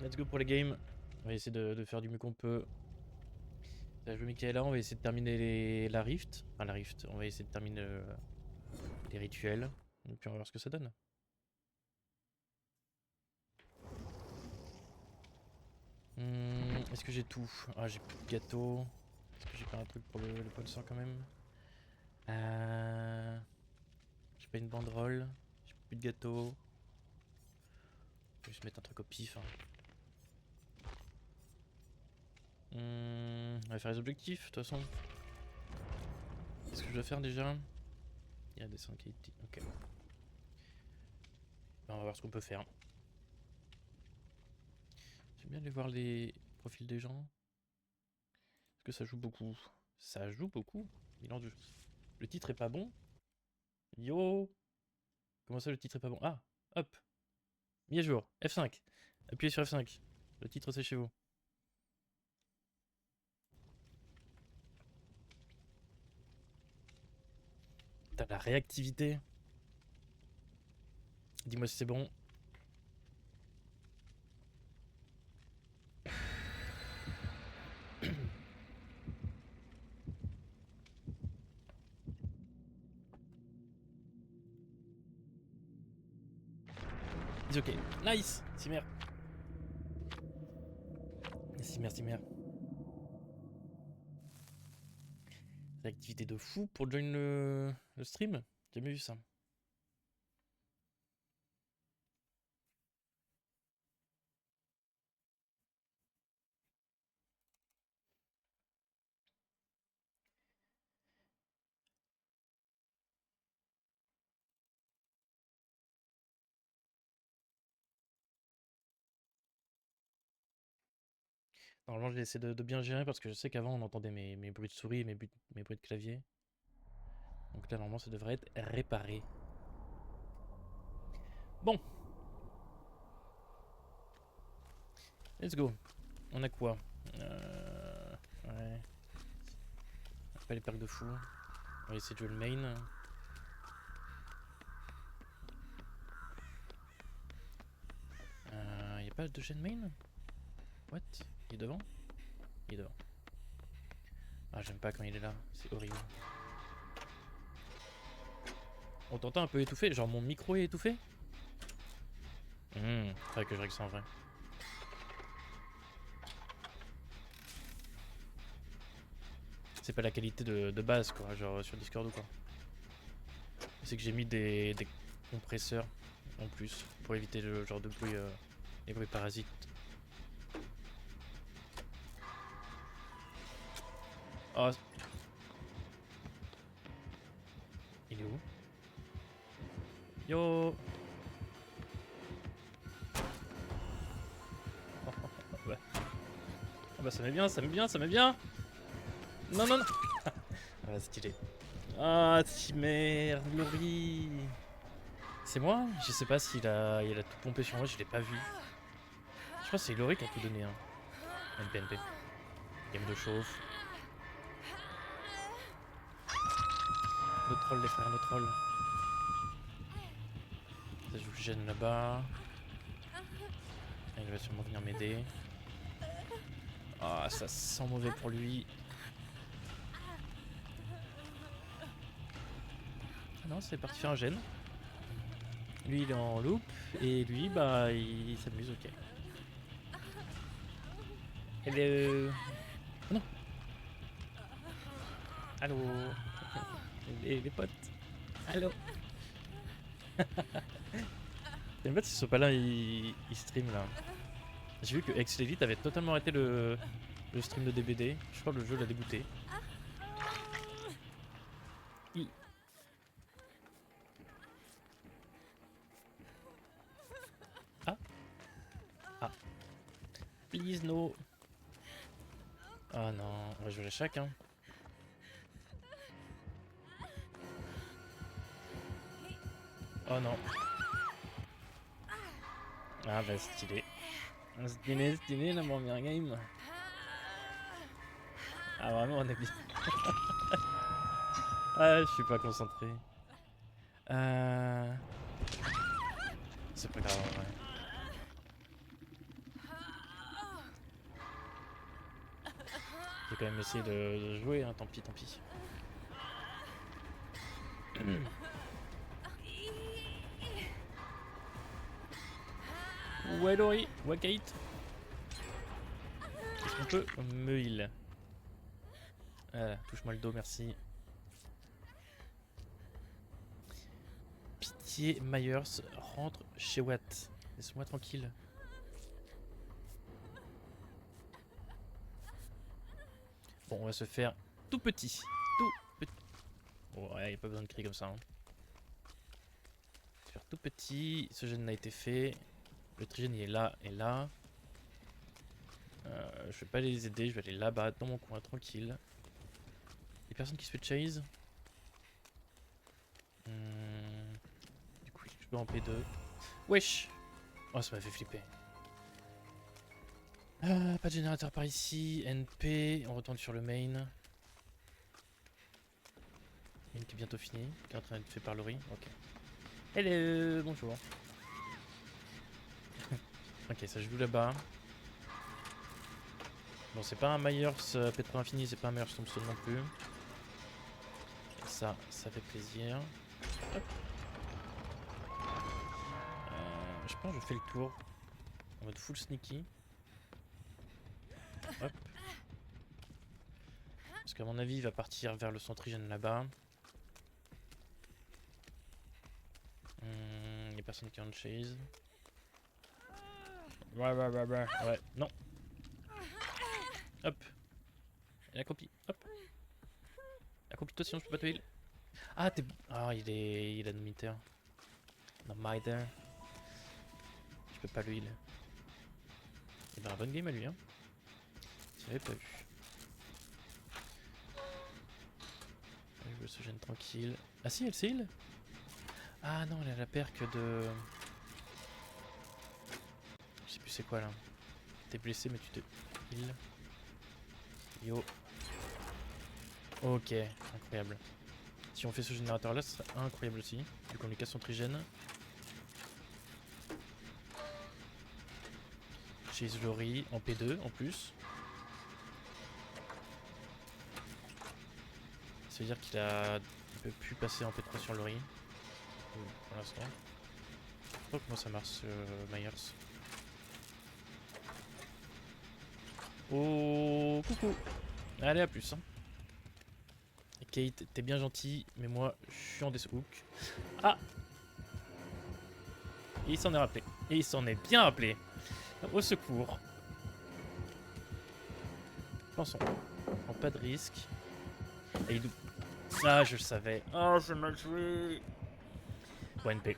Let's go pour les games. On va essayer de faire du mieux qu'on peut. Ça joue Michaela, on va essayer de terminer la Rift. Enfin la Rift, on va essayer de terminer les rituels. Et puis on va voir ce que ça donne. Est-ce que j'ai tout? Ah, j'ai plus de gâteau. Est-ce que j'ai pas un truc pour le pot de sang quand même? J'ai pas une banderole. J'ai plus de gâteau. Je vais juste mettre un truc au pif. Hein. On va faire les objectifs de toute façon. Qu'est-ce que je dois faire déjà? Il y a des 5 qualités. Ok. Ben, on va voir ce qu'on peut faire. J'aime bien aller voir les profils des gens. Est-ce que ça joue beaucoup? Ça joue beaucoup. Bilan du jeu. Le titre est pas bon. Yo! Comment ça le titre est pas bon? Ah! Hop! Mis à jour. F5. Appuyez sur F5. Le titre c'est chez vous. T'as la réactivité. Dis-moi si c'est bon. Dis ok. Nice! Cimer. Cimer, cimer. Réactivité de fou pour join le stream. J'ai jamais vu ça. Normalement, je vais essayer de bien gérer parce que je sais qu'avant on entendait mes bruits de souris et mes bruits de clavier. Donc là, normalement, ça devrait être réparé. Bon, let's go. On a quoi? Ouais. Pas les perks de fou. On va essayer de jouer le main. Y a pas de gêne main? What? Il est devant? Il est devant. Ah, j'aime pas quand il est là. C'est horrible. On t'entend un peu étouffé. Genre mon micro est étouffé? Faudrait que je règle ça en vrai. C'est pas la qualité de base quoi, genre sur Discord ou quoi. C'est que j'ai mis des compresseurs en plus pour éviter le genre de bruit, les bruits parasites. Oh, il est où? Yo! Ouais. Ah bah ça met bien, ça met bien, ça met bien! Non, non, non! Ah, stylé. Ah, merde, Laurie! C'est moi? Je sais pas s'il il a tout pompé sur moi, je l'ai pas vu. Je crois que c'est Laurie qui a tout donné. Hein. NPNP. Game de chauffe. Nos trolls, les frères, nos trolls. Ça joue le gêne là-bas. Il va sûrement venir m'aider. Ah, ça sent mauvais pour lui. Ah non, c'est parti faire un gène. Lui, il est en loop. Et lui, bah, il s'amuse, ok. Hello. Oh non. Allô. Les potes. Allô. En fait, s'ils sont pas là, ils stream là. J'ai vu que Ex Elite avait totalement arrêté le stream de DBD. Je crois que le jeu l'a dégoûté. Ah. Ah. Please no. Ah non, on va jouer à chaque hein. Oh non. Ah bah stylé. Stylé la première game. Ah vraiment on est bien. Ah je suis pas concentré. C'est pas grave ouais. vais quand même essayer de jouer, hein, tant pis, tant pis. Ouais Laurie, ouais Kate. Est-ce qu'on peut me heal? Touche-moi le dos, merci. Pitié, Myers, rentre chez Watt. Laisse-moi tranquille. Bon, on va se faire tout petit. Tout petit. Oh, ouais, y a pas besoin de crier comme ça. Hein. Se faire tout petit. Ce gène a été fait. Le trigène il est là et là. Je vais pas les aider, je vais aller là-bas, dans mon coin, tranquille. Les personnes qui se fait chase. Du coup, je peux en P2. Wesh! Oh, ça m'a fait flipper. Pas de générateur par ici. NP, on retourne sur le main. Main qui est bientôt fini, qui est en train d'être fait par Laurie. Ok. Hello, bonjour. Ok, ça joue là-bas. Bon, c'est pas un Myers P3 infini, c'est pas un Myers Thompson non plus. Et ça fait plaisir. Hop. Je pense que je fais le tour en mode full sneaky. Hop. Parce qu'à mon avis, il va partir vers le centrigène là-bas. Il n'y a personne qui est en chase. Ouais, non. Hop. Et la copie, hop. La copie, toi, sinon je peux pas te heal. Ah, t'es. Ah, il a de meter. Non, Mider. Je peux pas le heal. Il a un bon game à lui, hein. J'avais pas vu. Je veux ce gène tranquille. Ah si, elle s'est heal. Ah non, elle a la perque de... Je sais plus c'est quoi là. T'es blessé mais tu te heal. Yo. Ok, incroyable. Si on fait ce générateur là, ce serait incroyable aussi. Du coup on lui casse son trigène. Chase Laurie en P2 en plus. Ça veut dire qu'il peut plus passer en P3 sur Laurie. Pour l'instant. Je sais pas comment ça marche Myers. Oh coucou. Allez à plus hein. Kate, t'es bien gentil, mais moi je suis en deshook. Ah. Et il s'en est rappelé. Et il s'en est bien rappelé. Au secours. Pensons. Prends pas de risque. Et il... Ah, je le savais. Oh, c'est mal joué. Bon, NP.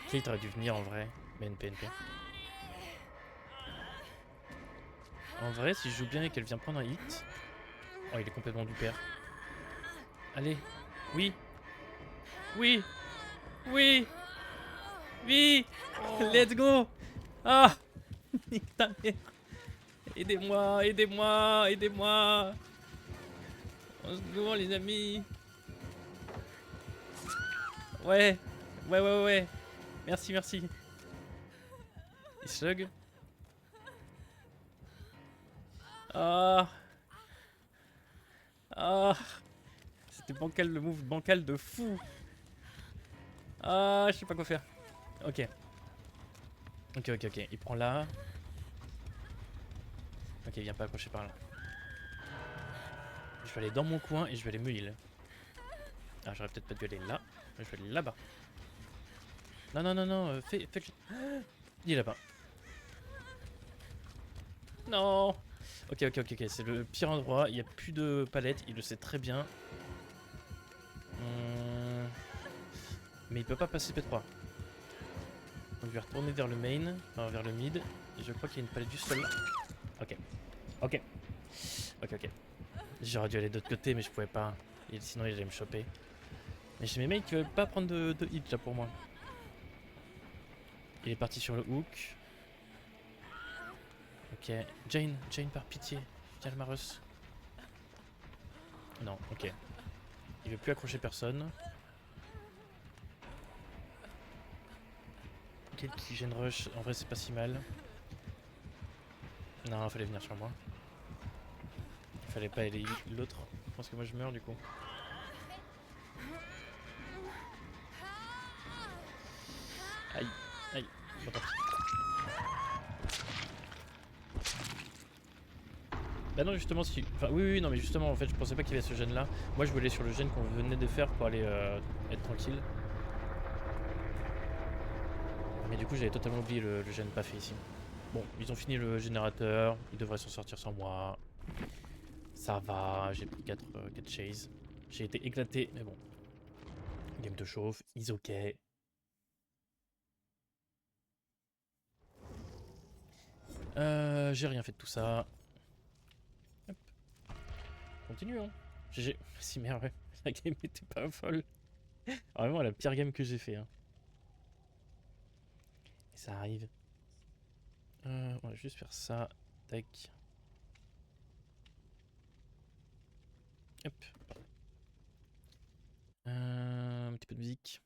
Kate aurait dû venir en vrai. Mais NP. En vrai, si je joue bien et qu'elle vient prendre un hit. Oh, il est complètement du père. Allez. Oui. Oui. Oui. Oui. Let's go. Ah. Nique ta mère. Aidez-moi, aidez-moi, aidez-moi. On se gourre les amis. Ouais. Ouais. Merci. Il slug. Ah. C'était bancal, le move bancal de fou. Ah, je sais pas quoi faire. Ok. Il prend là. Ok, il vient pas accrocher par là. Je vais aller dans mon coin et je vais aller me heal. Ah, j'aurais peut-être pas dû aller là. Je vais aller là-bas. Non, fais le... Il est là-bas. Non. Ok, c'est le pire endroit. Il n'y a plus de palette, il le sait très bien. Mais il peut pas passer P3. Donc je vais retourner vers le main, enfin vers le mid. Et je crois qu'il y a une palette juste là. Ok. J'aurais dû aller de l'autre côté, mais je pouvais pas. Et sinon, il allait me choper. Mais j'ai mes mecs qui veulent pas prendre de hit là pour moi. Il est parti sur le hook. Ok. Jane, par pitié. Viens le Marus. Non, ok. Il veut plus accrocher personne. Quel qui gêne rush. En vrai, c'est pas si mal. Non, fallait venir sur moi. Fallait pas aller l'autre. Je pense que moi je meurs du coup. Aïe, aïe. Bon, tant pis. Bah non justement si... Enfin oui non mais justement en fait je pensais pas qu'il y avait ce gène là. Moi je voulais sur le gène qu'on venait de faire pour aller être tranquille. Mais du coup j'avais totalement oublié le gène pas fait ici. Bon ils ont fini le générateur, ils devraient s'en sortir sans moi. Ça va, j'ai pris 4 chases. J'ai été éclaté mais bon. Game de chauffe, is ok. J'ai rien fait de tout ça. Hop. Continuons. GG. Si merde, ouais. La game était pas folle. Vraiment la pire game que j'ai fait. Hein. Et ça arrive. On va juste faire ça. Tac. Hop. Un petit peu de musique.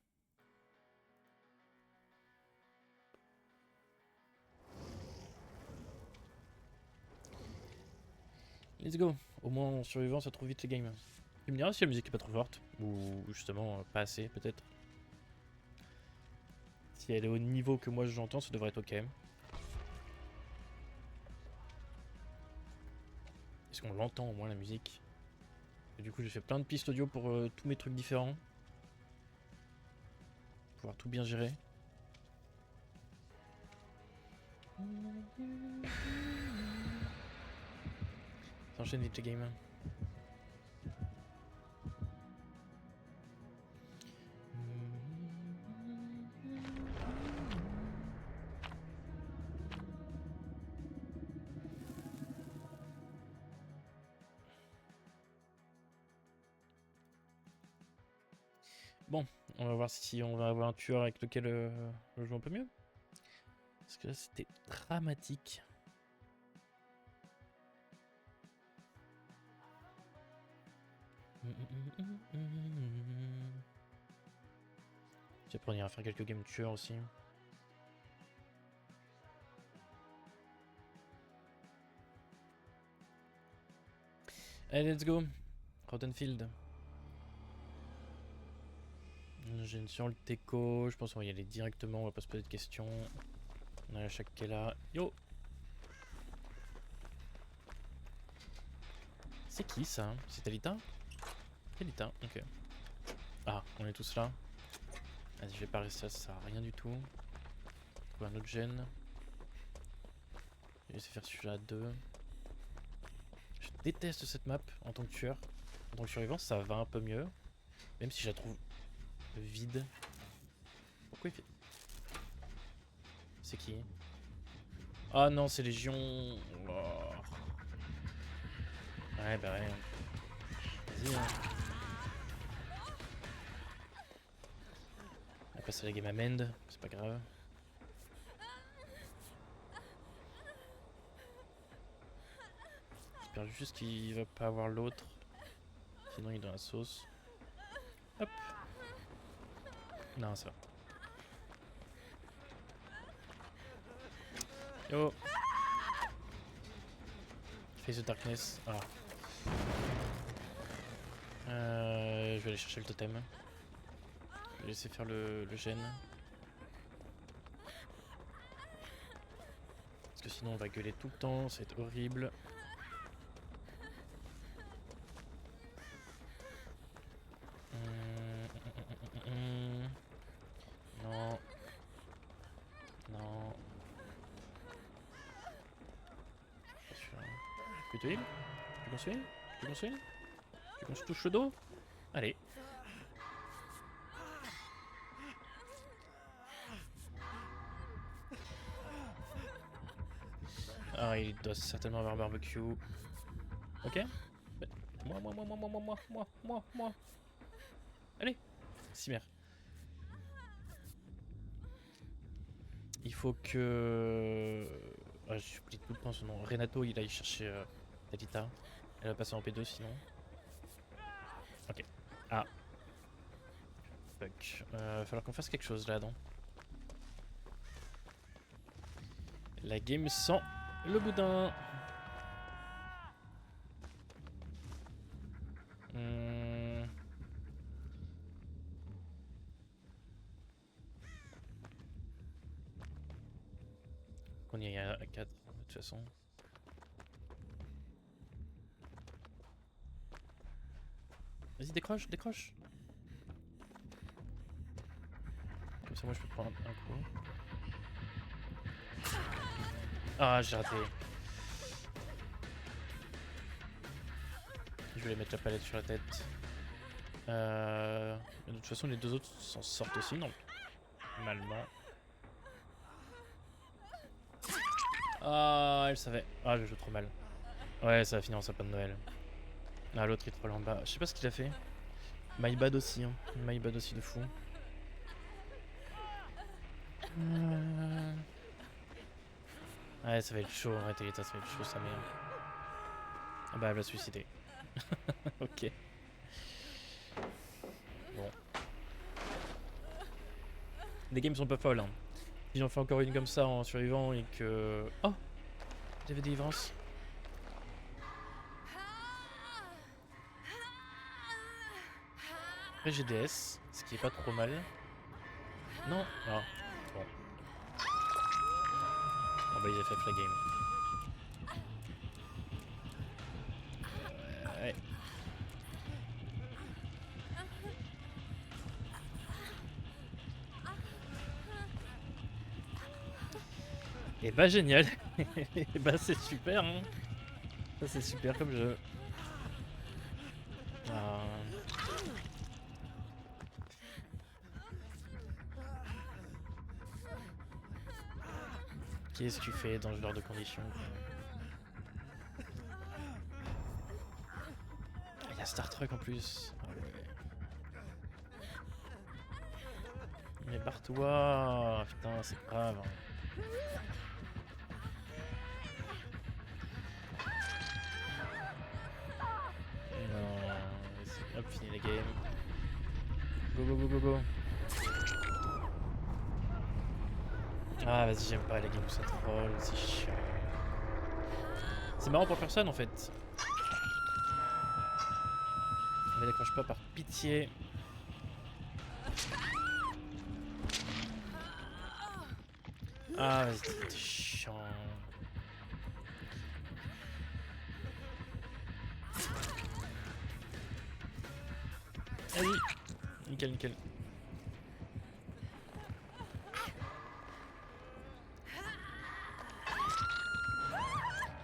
Let's go. Au moins en survivant ça trouve vite les games. Tu me diras si la musique est pas trop forte. Ou justement pas assez peut-être. Si elle est au niveau que moi j'entends ça devrait être ok. Est-ce qu'on l'entend au moins la musique? Et du coup j'ai fait plein de pistes audio pour tous mes trucs différents. Pour pouvoir tout bien gérer. Ça enchaîne vite les games. Bon, on va voir si on va avoir un tueur avec lequel je joue un peu mieux. Parce que là c'était dramatique. Après on ira faire quelques games tueurs aussi. Allez let's go. Rottenfield. J'ai une sur le Teco, je pense qu'on va y aller directement, on va pas se poser de questions. On a la chaque qui est là. Yo. C'est qui ça? C'est Talita? Talita, ok. Ah, on est tous là. Vas-y, je vais pas rester là, ça sert à rien du tout. Trouver un autre gène. Je vais essayer de faire celui-là à 2. Je déteste cette map en tant que tueur. En tant que survivant, ça va un peu mieux. Même si je la trouve vide. Pourquoi il fait... C'est qui? Ah non, c'est Légion. Oh. Ouais, bah ouais. Vas-y, hein. On va passer la game à Mend, c'est pas grave. J'espère juste qu'il va pas avoir l'autre. Sinon il est dans la sauce. Hop. Non, ça va. Yo. Face of Darkness. Ah. Je vais aller chercher le totem. Je vais laisser faire le gène. Parce que sinon on va gueuler tout le temps, ça va être horrible. Non. Non. Tu te heal? Tu construis? Tu construis? Tu construis touche le dos? Allez. Ah, il doit certainement avoir barbecue. Ok. Moi. Allez. Cimer. Il faut que... Ah, j'oublie tout le temps son nom. Renato, il aille chercher Talita. Elle va passer en P2 sinon. Ok. Ah. Fuck. Va falloir qu'on fasse quelque chose là, non? La game sent le boudin. qu'on y est à 4 de toute façon. Vas-y, décroche, décroche. Comme ça, moi, je peux prendre un coup. Ah, j'ai raté. Je vais mettre la palette sur la tête. De toute façon, les deux autres s'en sortent aussi, non? Normalement. Ah, elle savait. Ah, je joue trop mal. Ouais, ça va finir en sapin de Noël. Ah, l'autre il troll en bas. Je sais pas ce qu'il a fait. My bad aussi, hein. My bad aussi de fou. Ouais, ça va être chaud, arrêtez les tas, ça va être chaud, sa mère. Ah bah, elle va se suicider. Ok. Bon. Les games sont pas folles, hein. Si j'en fais encore une comme ça en survivant et que... Oh, j'avais des délivrance. Après j'ai DS, ce qui est pas trop mal. Non. Ah, bon. Bon bah ils FF la game. Ouais. Et bah génial. Et bah c'est super, hein. Ça c'est super comme jeu. Ah. Qu'est-ce que tu fais dans ce genre de conditions? Il y a Star Trek en plus. Ah ouais. Mais barre-toi. Putain, c'est grave. Non. Hop, fini la game. Go, go, go, go, go. Ah, vas-y, j'aime pas les games où ça troll, c'est chiant. C'est marrant pour personne en fait. Mais décroche pas par pitié. Ah, vas-y, t'es chiant. Vas-y. Nickel, nickel.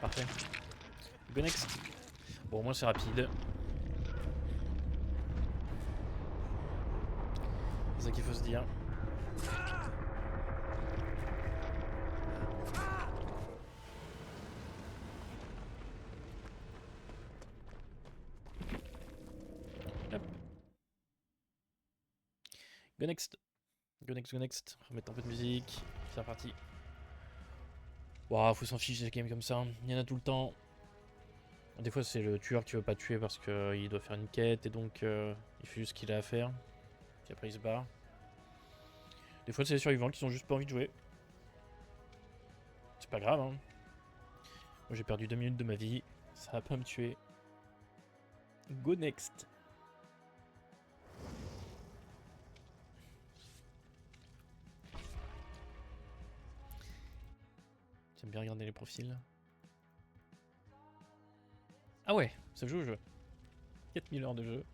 Parfait. Go next. Bon, au moins c'est rapide. C'est ça qu'il faut se dire. Hop. Go next. Go next, go next. Remettre un peu de musique. C'est reparti. Waouh, faut s'en ficher des games comme ça. Il y en a tout le temps. Des fois, c'est le tueur qui veut pas tuer parce qu'il doit faire une quête et donc il fait juste ce qu'il a à faire. Puis après, il se barre. Des fois, c'est les survivants qui ont juste pas envie de jouer. C'est pas grave, hein. Moi, j'ai perdu 2 minutes de ma vie. Ça va pas me tuer. Go next. J'aime bien regarder les profils. Ah ouais, ça joue au jeu. 4000 heures de jeu.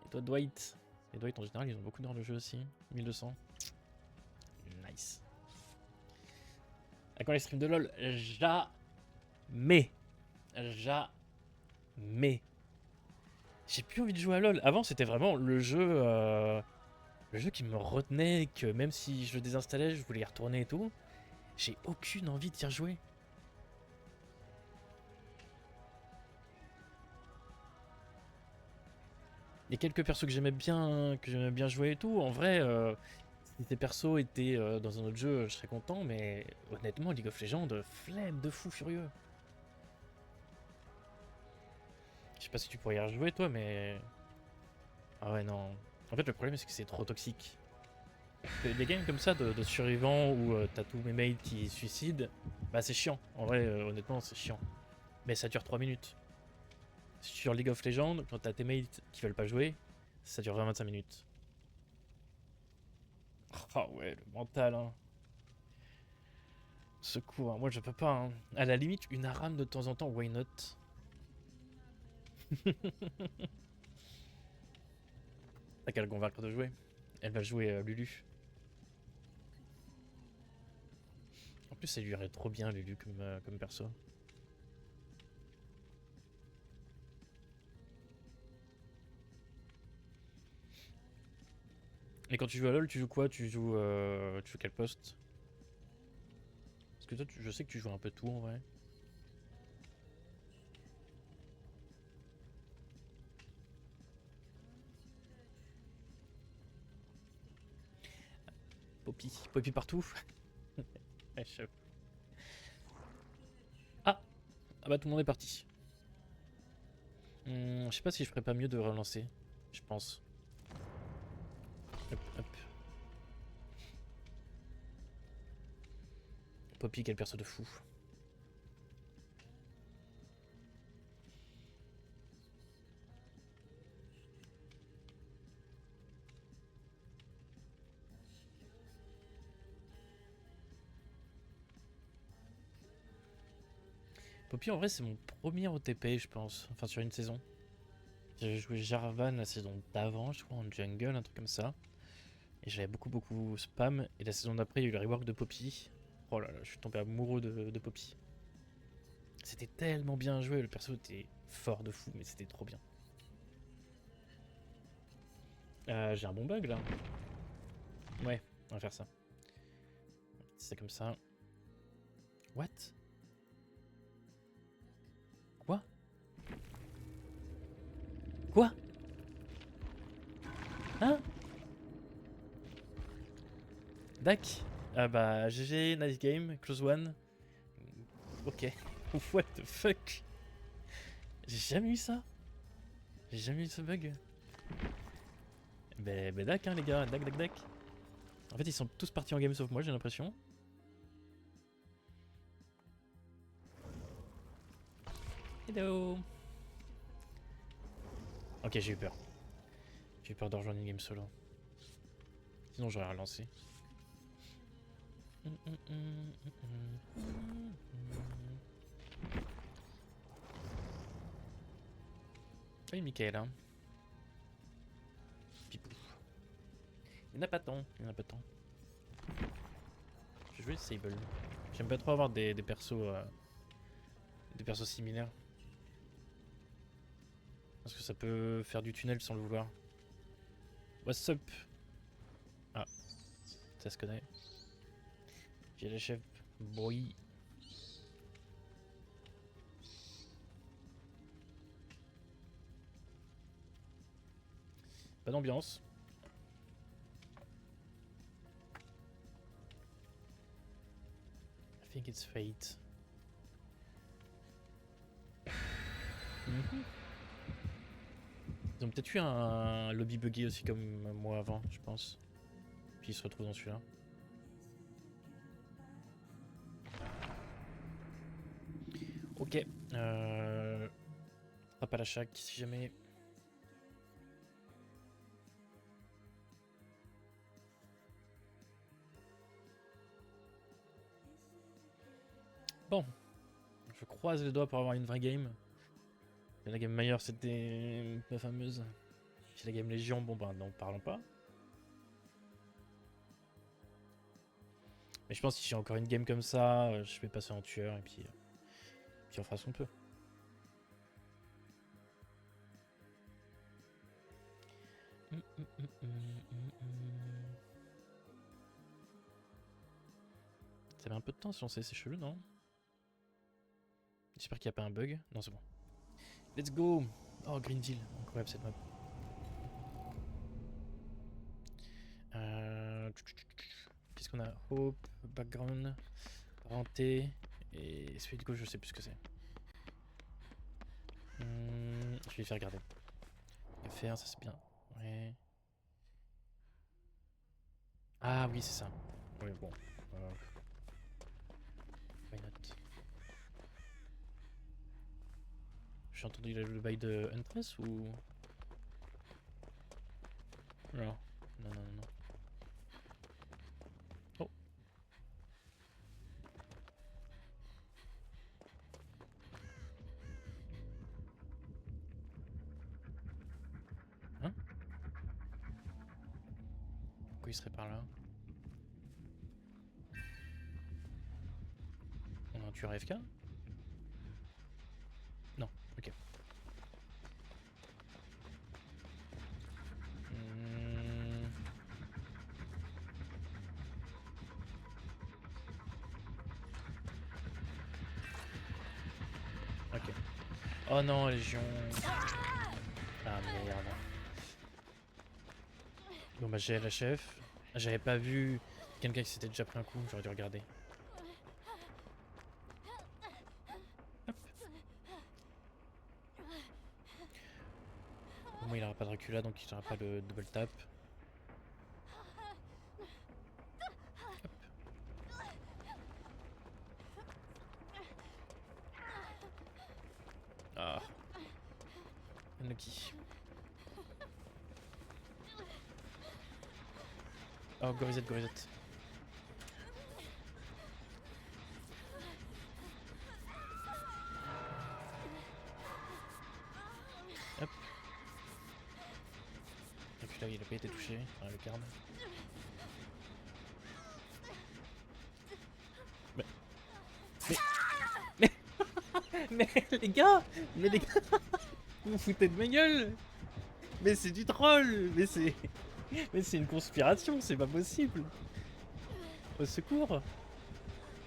Et toi, Dwight? Et Dwight, en général, ils ont beaucoup d'heures de jeu aussi. 1200. Nice. À quand les streams de LoL? Jamais. Jamais. J'ai plus envie de jouer à LoL. Avant, c'était vraiment le jeu qui me retenait, que même si je le désinstallais, je voulais y retourner et tout. J'ai aucune envie d'y rejouer. Il y a quelques persos que j'aimais bien jouer et tout. En vrai, si ces persos étaient dans un autre jeu, je serais content. Mais honnêtement, League of Legends, flemme de fou furieux. Je sais pas si tu pourrais y rejouer toi, mais... Ah ouais, non. En fait, le problème, c'est que c'est trop toxique. Des games comme ça de survivants où t'as tous mes mates qui se suicident, bah c'est chiant. En vrai, honnêtement, c'est chiant. Mais ça dure 3 minutes. Sur League of Legends, quand t'as tes mates qui veulent pas jouer, ça dure 25 minutes. Ah ouais, le mental, hein. Secours, moi je peux pas. Hein. À la limite, une arame de temps en temps, why not? T'as qu'à le convaincre de jouer. Elle va jouer Lulu. En plus, elle lui irait trop bien, Lulu, comme perso. Et quand tu joues à LoL, tu joues quoi? Tu joues quel poste? Parce que toi, je sais que tu joues un peu tout en vrai. Poppy. Poppy partout. Ouais, ah! Ah bah tout le monde est parti. Je sais pas si je ferais pas mieux de relancer. Je pense. Hop, hop. Poppy, quel perso de fou. Poppy, en vrai, c'est mon premier OTP, je pense. Enfin, sur une saison. J'ai joué Jarvan la saison d'avant, je crois, en jungle, un truc comme ça. Et j'avais beaucoup spam. Et la saison d'après, il y a eu le rework de Poppy. Oh là là, je suis tombé amoureux de Poppy. C'était tellement bien joué, le perso était fort de fou, mais c'était trop bien. J'ai un bon bug là. Ouais, on va faire ça. C'est comme ça. What? Quoi? Quoi? Hein? Dac. Ah bah GG, nice game, close one. Ok. What the fuck? J'ai jamais eu ça. J'ai jamais eu ce bug. Bah dac hein les gars, dac. En fait ils sont tous partis en game sauf moi j'ai l'impression. Hello. Ok j'ai eu peur. J'ai eu peur de rejoindre une game solo. Sinon j'aurais relancé. Oui Michaela. Pipou. Il n'y en a pas tant, il n'y en a pas tant. Je vais jouer Sable. J'aime pas trop avoir des persos similaires. Parce que ça peut faire du tunnel sans le vouloir. What's up? Ah, ça se connaît. J'ai le chef boy. Pas d'ambiance. I think it's fate. Ils ont peut-être eu un lobby buggy aussi comme moi avant, je pense. Puis ils se retrouvent dans celui-là. Ok. Frappe à la chaque si jamais. Bon. Je croise les doigts pour avoir une vraie game. Et la game meilleure c'était la fameuse. Si la game Légion, bon bah n'en parlons pas. Mais je pense que si j'ai encore une game comme ça, je vais passer en tueur et puis on fera son peu. Ça met un peu de temps si on sait, c'est chelou, non? J'espère qu'il n'y a pas un bug. Non, c'est bon. Let's go! Oh, Greenville, incroyable cette map. Qu'est-ce qu'on a? Hope, background, parenté, et celui de gauche, je sais plus ce que c'est. Je vais lui faire garder. Faire, ça c'est bien. Ouais. Ah oui, c'est ça. Oui, bon. Why not? J'ai entendu le bail de Huntress ou. Non. Non. Oh. coup il serait par là. On a un tueur AFK? Non, ok. Ok. Oh non, Légion. Ah merde. Bon bah j'ai la chef. J'avais pas vu quelqu'un qui s'était déjà pris un coup, j'aurais dû regarder. Hop. Au moins il aura pas de recula donc il aura pas le double tap. Hop. Ah. Unlucky. Oh, Gorizette, Gorizette. Hop. Et puis là, il a pas été touché par la lucarne. Mais les gars, vous vous foutez de ma gueule. Mais c'est du troll. Mais c'est une conspiration, c'est pas possible. Au secours.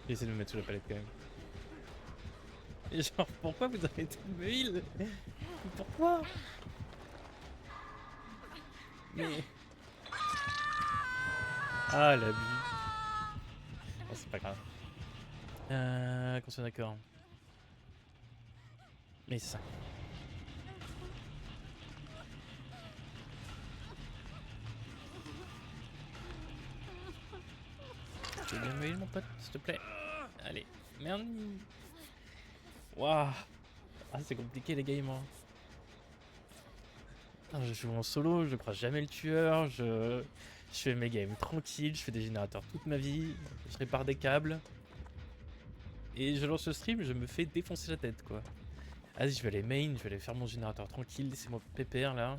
J'essaie de me mettre sous la palette quand même. Et genre, pourquoi vous arrêtez de me heal? Pourquoi? Mais... Ah, l'abus. Oh, c'est pas grave. Qu'on soit d'accord. Mais c'est ça. Tu veux bien me heal, mon pote, s'il te plaît? Allez. Merde. Waouh. Ah, c'est compliqué, les games. Je joue en solo, je croise jamais le tueur, je fais mes games tranquille, je fais des générateurs toute ma vie, je répare des câbles. Et je lance le stream, je me fais défoncer la tête quoi. Vas-y, je vais aller main, je vais aller faire mon générateur tranquille, laissez-moi pépère là.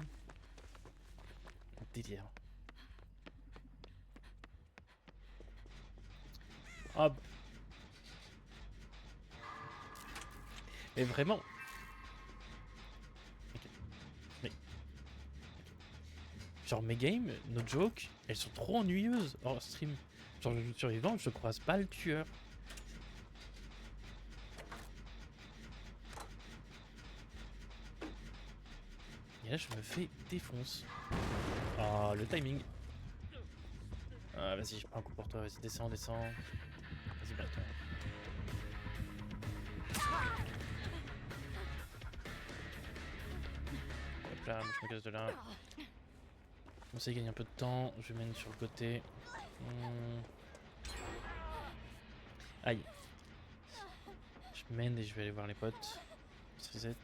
Délire. Hop. Mais vraiment. Okay. Mais. Genre mes games, no joke, elles sont trop ennuyeuses hors stream. Genre le survivant, je croise pas le tueur. Et là, je me fais défonce. Oh, le timing. Ah, vas-y, je prends un coup pour toi. Vas-y, descends, descends. Vas-y, bats-toi. Hop là, moi je me casse de là. On essaie de gagner un peu de temps. Je mène sur le côté. Aïe. Je mène et je vais aller voir les potes. On se reset.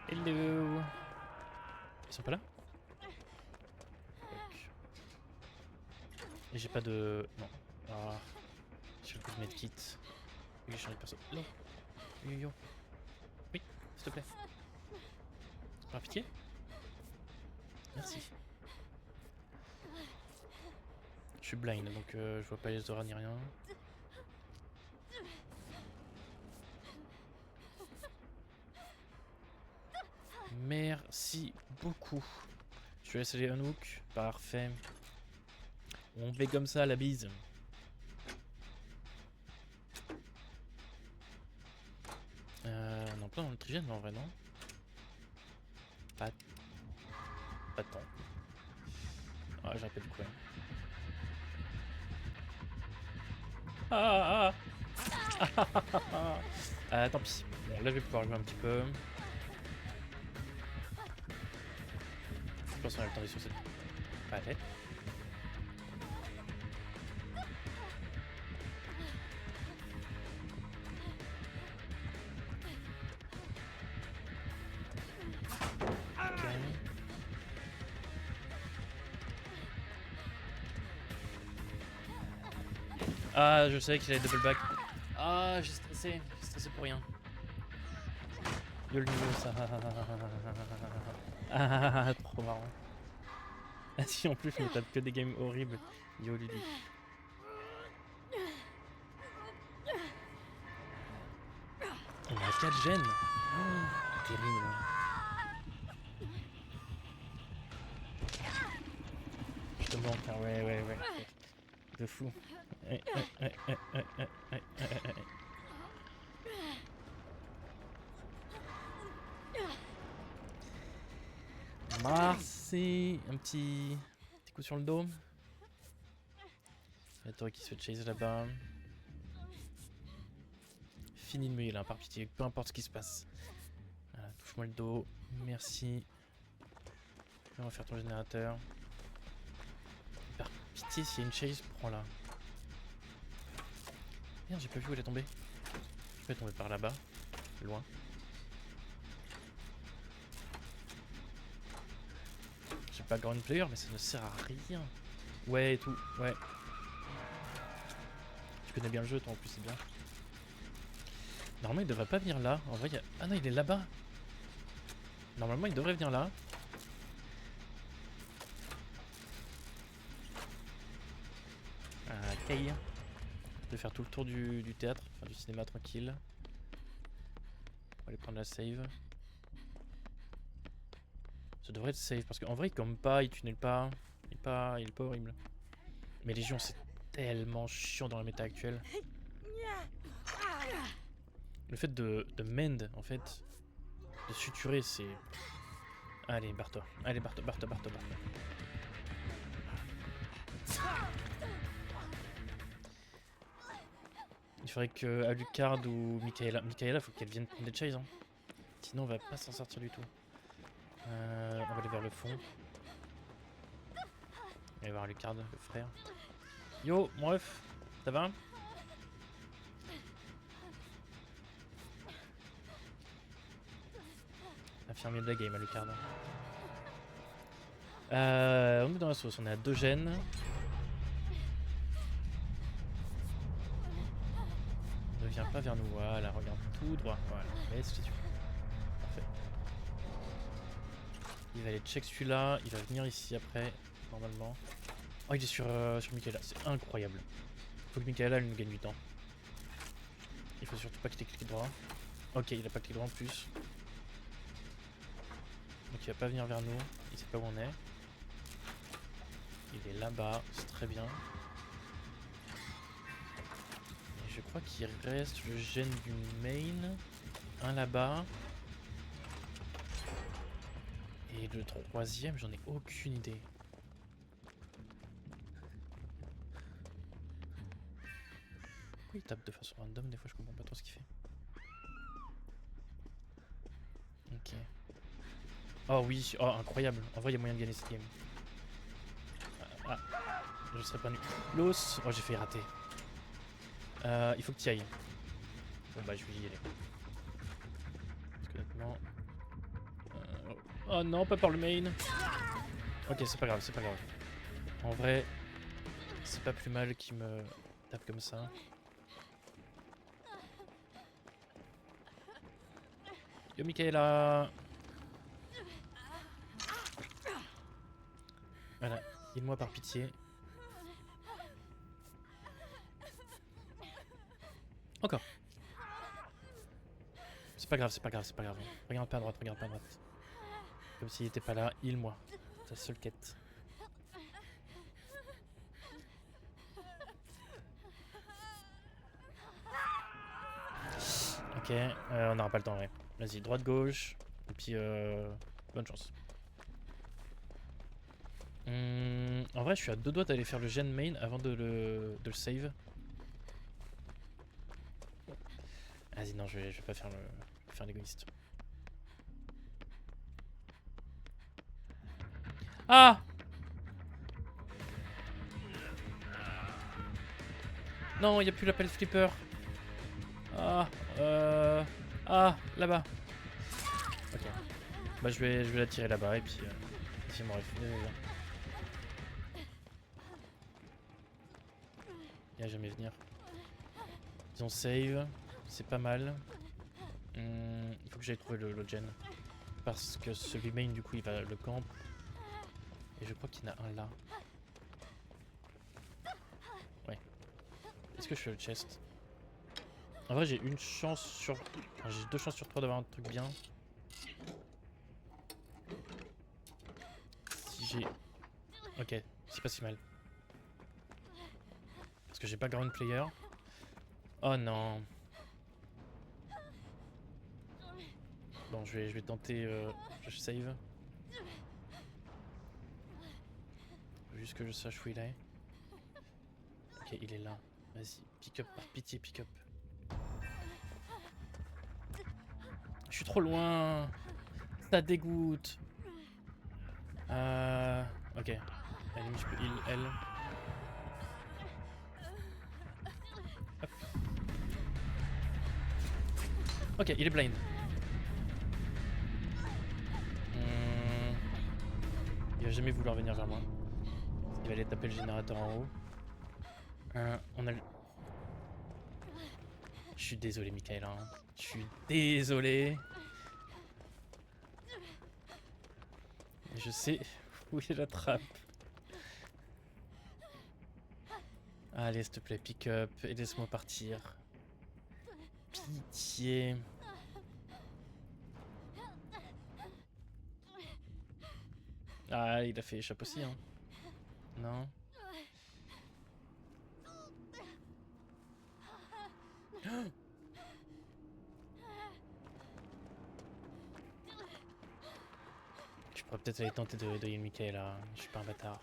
Hello. Ils sont pas là? Et j'ai pas de... Non. Ah. J'ai le coup de medkit. Oui, j'ai changé de perso. Non. Yo yo. Oui, s'il te plaît. Par pitié. Merci. Je suis blind donc je vois pas les auras ni rien. Merci beaucoup. Je vais laisser les unhook. Parfait. On fait comme ça, la bise. On est en plein dans le trigène en vrai, non? Pas tant. Ah, j'ai un peu de quoi. Ah, tant pis. Bon, là, je vais pouvoir jouer un petit peu. Je pense qu'on a le temps d'aller sur cette palette. Ah, je savais qu'il allait double back. Ah, j'ai stressé pour rien. Yo le niveau ça. Ah, trop marrant. Ah si en plus je me tape que des games horribles. Yo Lulu. On a 4 gènes. Oh, terrible. Je te manque, hein. Ouais. De fou. Ouais. Merci. Un petit coup sur le dos. La torre qui se fait chase là-bas. Fini de me là, par pitié, peu importe ce qui se passe. Voilà, touche-moi le dos. Merci. On va faire ton générateur. Par pitié, s'il y a une chase, prends-la. Merde, j'ai pas vu où elle est tombée. Je peux tomber par là-bas. Loin. J'ai pas grand player, mais ça ne sert à rien. Ouais, et tout. Ouais. Tu connais bien le jeu, toi en plus, c'est bien. Normalement, il devrait pas venir là. En vrai, il y a... Ah non, il est là-bas. Normalement, il devrait venir là. Ok. Je vais faire tout le tour du théâtre, enfin du cinéma tranquille. On va aller prendre la save. Ça devrait être safe parce qu'en vrai, il campe pas, il tunnel pas. Il est pas horrible. Mais Légion, c'est tellement chiant dans la méta actuelle. Le fait de mend, en fait, de suturer, c'est... Allez, barre-toi. Allez, barre-toi. Il faudrait que Alucard ou Michaela, faut qu'elle vienne prendre des chases. Hein. Sinon, on va pas s'en sortir du tout. On va aller vers le fond. On va aller voir Alucard, le frère. Yo, mon ref, ça va? Infirmier de la game, Alucard. On est dans la sauce, on est à 2 gènes. Ne viens pas vers nous, voilà, regarde tout droit, voilà, laisse les yeux. Parfait. Il va aller check celui-là, il va venir ici après, normalement. Oh, il est sur Michaela, c'est incroyable. Faut que Michaela nous gagne du temps. Il faut surtout pas qu'il ait cliqué droit. Ok, il a pas cliqué droit en plus. Donc il va pas venir vers nous, il sait pas où on est. Il est là-bas, c'est très bien. Et je crois qu'il reste le gène du main. Un là-bas. Et le troisième, j'en ai aucune idée. Pourquoi il tape de façon random? Des fois je comprends pas trop ce qu'il fait. Ok. Oh oui, oh incroyable. En vrai il y a moyen de gagner cette game. Ah, je serais pas nu. Los. Oh j'ai failli rater. Il faut que tu y ailles. Bon bah je vais y aller. Parce que honnêtement... Oh non, pas par le main. Ok, c'est pas grave, c'est pas grave. En vrai, c'est pas plus mal qu'il me tape comme ça. Yo Michaela. Voilà, aide-moi par pitié. Encore. C'est pas grave, c'est pas grave, c'est pas grave. Regarde pas à droite, regarde pas à droite. Comme s'il était pas là, heal-moi. Ta seule quête. Ok, on n'aura pas le temps, ouais. Vas-y, droite, gauche. Et puis, bonne chance. En vrai, je suis à 2 doigts d'aller faire le gen main avant de le save. Vas-y, non, je vais pas faire l'égoïste. Ah! Non, il n'y a plus l'appel flipper. Ah, là-bas. Ok. Bah, je vais la tirer là-bas et puis. Si mon ref. Il va jamais venir. Ils ont save. C'est pas mal. Il faut que j'aille trouver le gen. Parce que celui main, du coup, il va le camp. Et je crois qu'il y en a un là. Ouais. Est-ce que je fais le chest? En vrai, j'ai une chance sur... Enfin, j'ai 2 chances sur 3 d'avoir un truc bien. Si j'ai... Ok, c'est pas si mal. Parce que j'ai pas ground player. Oh non. Bon, je vais tenter... je save. Juste que je sache où il est. Ok, il est là. Vas-y, pick up, par pitié, pick up. Je suis trop loin. Ça dégoûte. Ok. À la limite, je peux heal elle. Hop. Ok, il est blind. Il va jamais vouloir venir vers moi. Il va aller taper le générateur en haut. On a le... Je suis désolé, Michael. Hein. Je suis désolé. Je sais où est la trappe. Allez, s'il te plaît, pick up et laisse-moi partir. Pitié. Ah, il a fait échappe aussi, hein. Non. Je pourrais peut-être aller tenter de heal Michael là. Je suis pas un bâtard.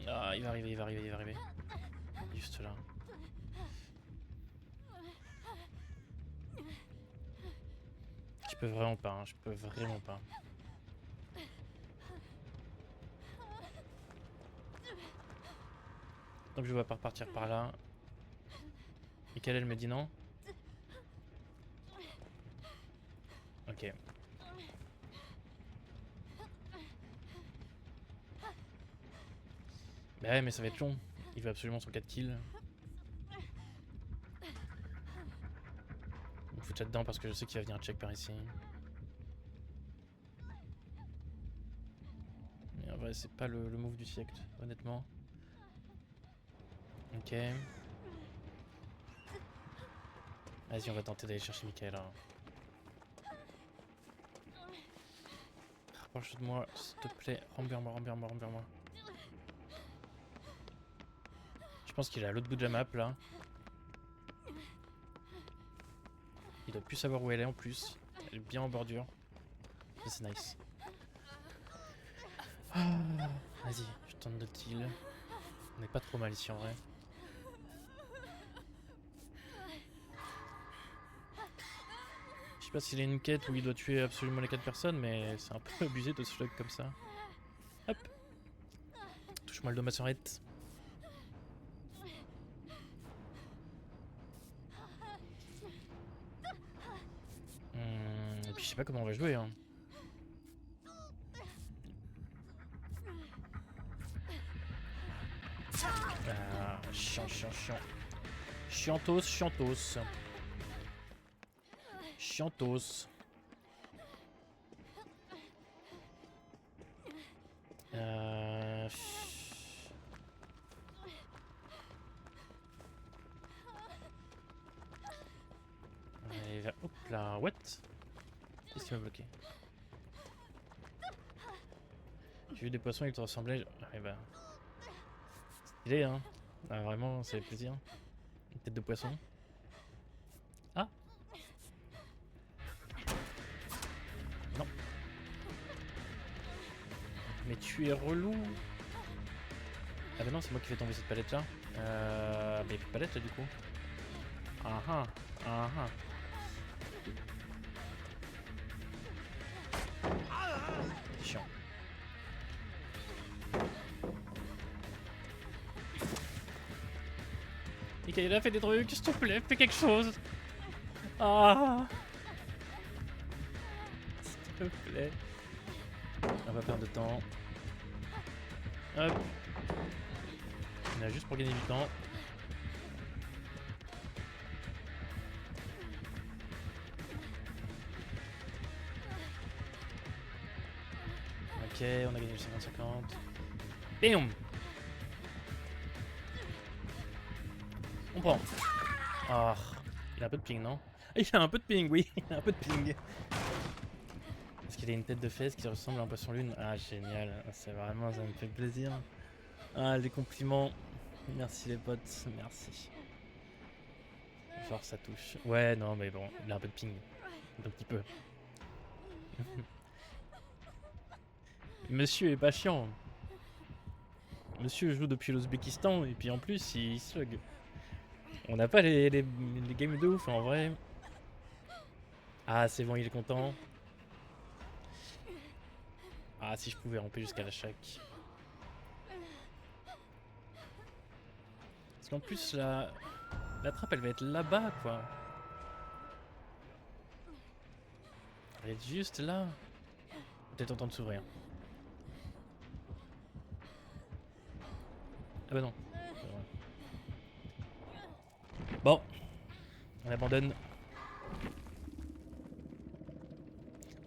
Ah, il va arriver, il va arriver, il va arriver. Juste là. Je peux vraiment pas, hein. Je peux vraiment pas. Donc je vais pas repartir par là. Et qu'elle me dit non. Ok. Bah ouais, mais ça va être long. Il veut absolument son 4 kills. Il me fout ça dedans parce que je sais qu'il va venir check par ici. Mais en vrai, c'est pas le move du siècle, honnêtement. Ok. Vas-y, on va tenter d'aller chercher Michael. Hein. Rapproche de moi, s'il te plaît. Remberre-moi, remberre-moi, remberre-moi. Je pense qu'il est à l'autre bout de la map, là. Il doit plus savoir où elle est, en plus. Elle est bien en bordure. C'est nice. Ah, vas-y, je tente de heal. On est pas trop mal ici, en vrai. Je sais pas s'il a une quête où il doit tuer absolument les 4 personnes, mais c'est un peu abusé de slug comme ça. Hop. Touche-moi le dos, ma sœurette. Et puis je sais pas comment on va jouer. Hein. Chiant, chiant, chiant. Chiantos, chiantos. Chiantos. Allez, vers... Hop là, what? Qu'est-ce qui m'a bloqué? J'ai vu des poissons, ils te ressemblaient. Eh ben... Stylé, hein? Ah, vraiment, ça fait plaisir. Une tête de poisson. Ah! Non. Mais tu es relou! Ah bah non, c'est moi qui fais tomber cette palette là. Mais il y a plus de palette là du coup. Ah ah, ah ah. Chiant. Michaela, fais des trucs, s'il te plaît, fais quelque chose. Ah. S'il te plaît. On va perdre de temps. Hop. On est là juste pour gagner du temps. Ok, on a gagné le 50-50. Bam! On prend. Ah, il a un peu de ping, non? Il a un peu de ping, oui, il a un peu de ping. Est-ce qu'il a une tête de fesse qui ressemble à un poisson lune? Ah, génial, c'est vraiment, ça me fait plaisir. Ah, les compliments. Merci les potes, merci. Fort, ça touche. Ouais, non, mais bon, il a un peu de ping. Un petit peu. Monsieur est pas chiant. Monsieur joue depuis l'Ouzbékistan et puis en plus, il slug. On n'a pas les games de ouf en vrai. Ah, c'est bon, il est content. Ah, si je pouvais ramper jusqu'à la chaque. Parce qu'en plus, la trappe, elle va être là-bas, quoi. Elle va être juste là. Peut-être en train de s'ouvrir. Ah bah non. Bon, on abandonne.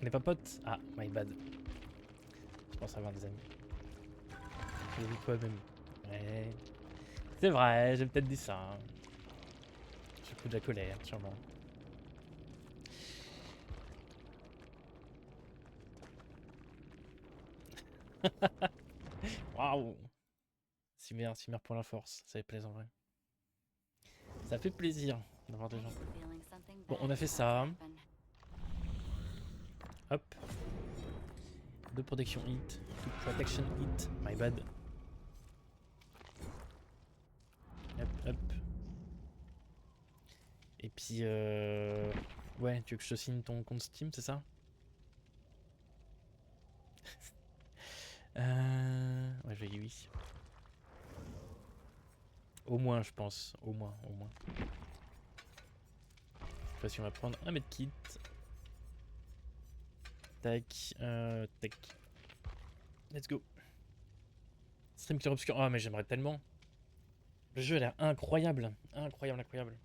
On n'est pas potes. Ah, my bad. Je pense avoir des amis. J'ai dit quoi même. Ouais. C'est vrai, j'ai peut-être dit ça. J'ai coup de la colère, sûrement. Waouh! Cimer pour la force, ça fait plaisir en vrai. Ça fait plaisir d'avoir des gens. Bon, on a fait ça. Hop. 2 protection hit. 2 protection hit. My bad. Hop, hop. Et puis, ouais, tu veux que je te signe ton compte Steam, c'est ça? Ouais, je vais dire oui. Au moins, je pense. Au moins, au moins. Je sais pas si on va prendre un medkit. Tac, tac. Let's go. Stream Clair Obscur. Ah, mais j'aimerais tellement. Le jeu a l'air incroyable. Incroyable, incroyable.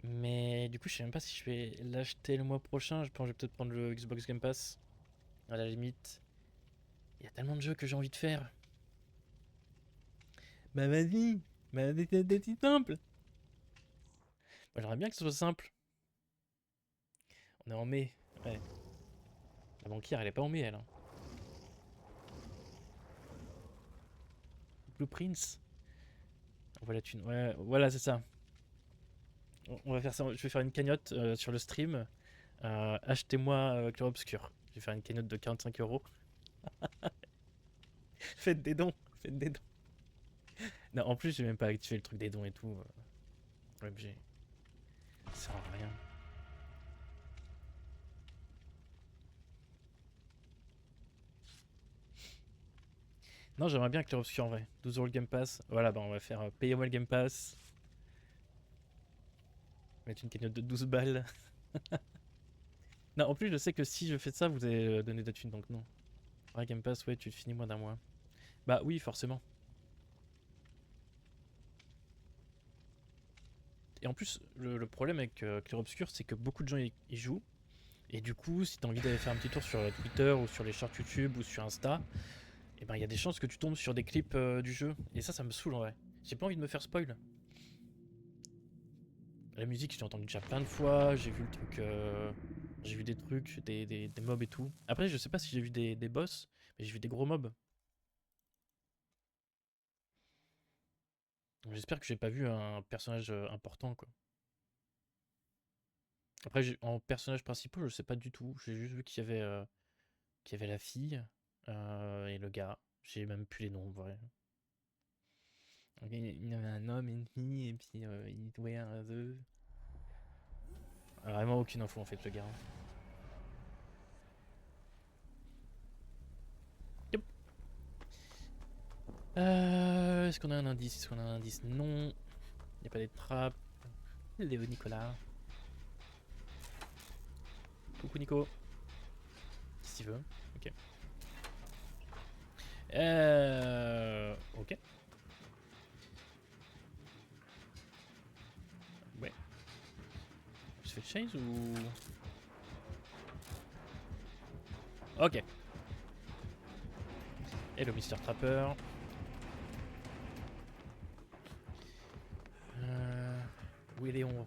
Mais du coup, je sais même pas si je vais l'acheter le mois prochain. Je pense que je vais peut-être prendre le Xbox Game Pass. À la limite. Il y a tellement de jeux que j'ai envie de faire. Bah vas-y. Bah c'est si simple. Moi, j'aimerais bien que ce soit simple. On est en mai. Ouais. La banquière, elle est pas en mai, elle. Hein. Blueprints. On voit la thune. Ouais, voilà, c'est ça. On va faire ça. Je vais faire une cagnotte sur le stream. Achetez-moi Clair Obscur. Je vais faire une cagnotte de 45 euros. Faites des dons. Faites des dons. Non, en plus, j'ai même pas activé le truc des dons et tout. L'objet. Ça sert à rien. Non, j'aimerais bien Clair Obscur en vrai. 12 € le Game Pass. Voilà, bah on va faire payez-moi le Game Pass. Mettre une cagnotte de 12 balles. Non, en plus, je sais que si je fais ça, vous allez donner de la thune, donc non. Ouais, Game Pass, ouais, tu le finis moins d'un mois. Bah oui, forcément. Et en plus, le problème avec Clair Obscur, c'est que beaucoup de gens y jouent. Et du coup, si t'as envie d'aller faire un petit tour sur Twitter ou sur les shorts YouTube ou sur Insta, et ben il y a des chances que tu tombes sur des clips du jeu. Et ça me saoule en vrai. J'ai pas envie de me faire spoil. La musique, je l'ai entendu déjà plein de fois. J'ai vu le truc. J'ai vu des trucs, des mobs et tout. Après, je sais pas si j'ai vu des boss, mais j'ai vu des gros mobs. Donc, j'espère que j'ai pas vu un personnage important, quoi. Après, en personnage principal, je sais pas du tout. J'ai juste vu qu'il y avait la fille et le gars. J'ai même plus les noms, en vrai. Il y avait un homme et une fille, et puis il jouait un œuf. Vraiment aucune info, en fait, le gars. Yep. Est-ce qu'on a un indice? Est-ce qu'on a un indice? Non. Il n'y a pas des trappes. Léo Nicolas. Coucou Nico. Si tu veux. Ok. Ok. Ouais. Je fais chase ou... Ok. Hello Mister Trapper. Où est Léon?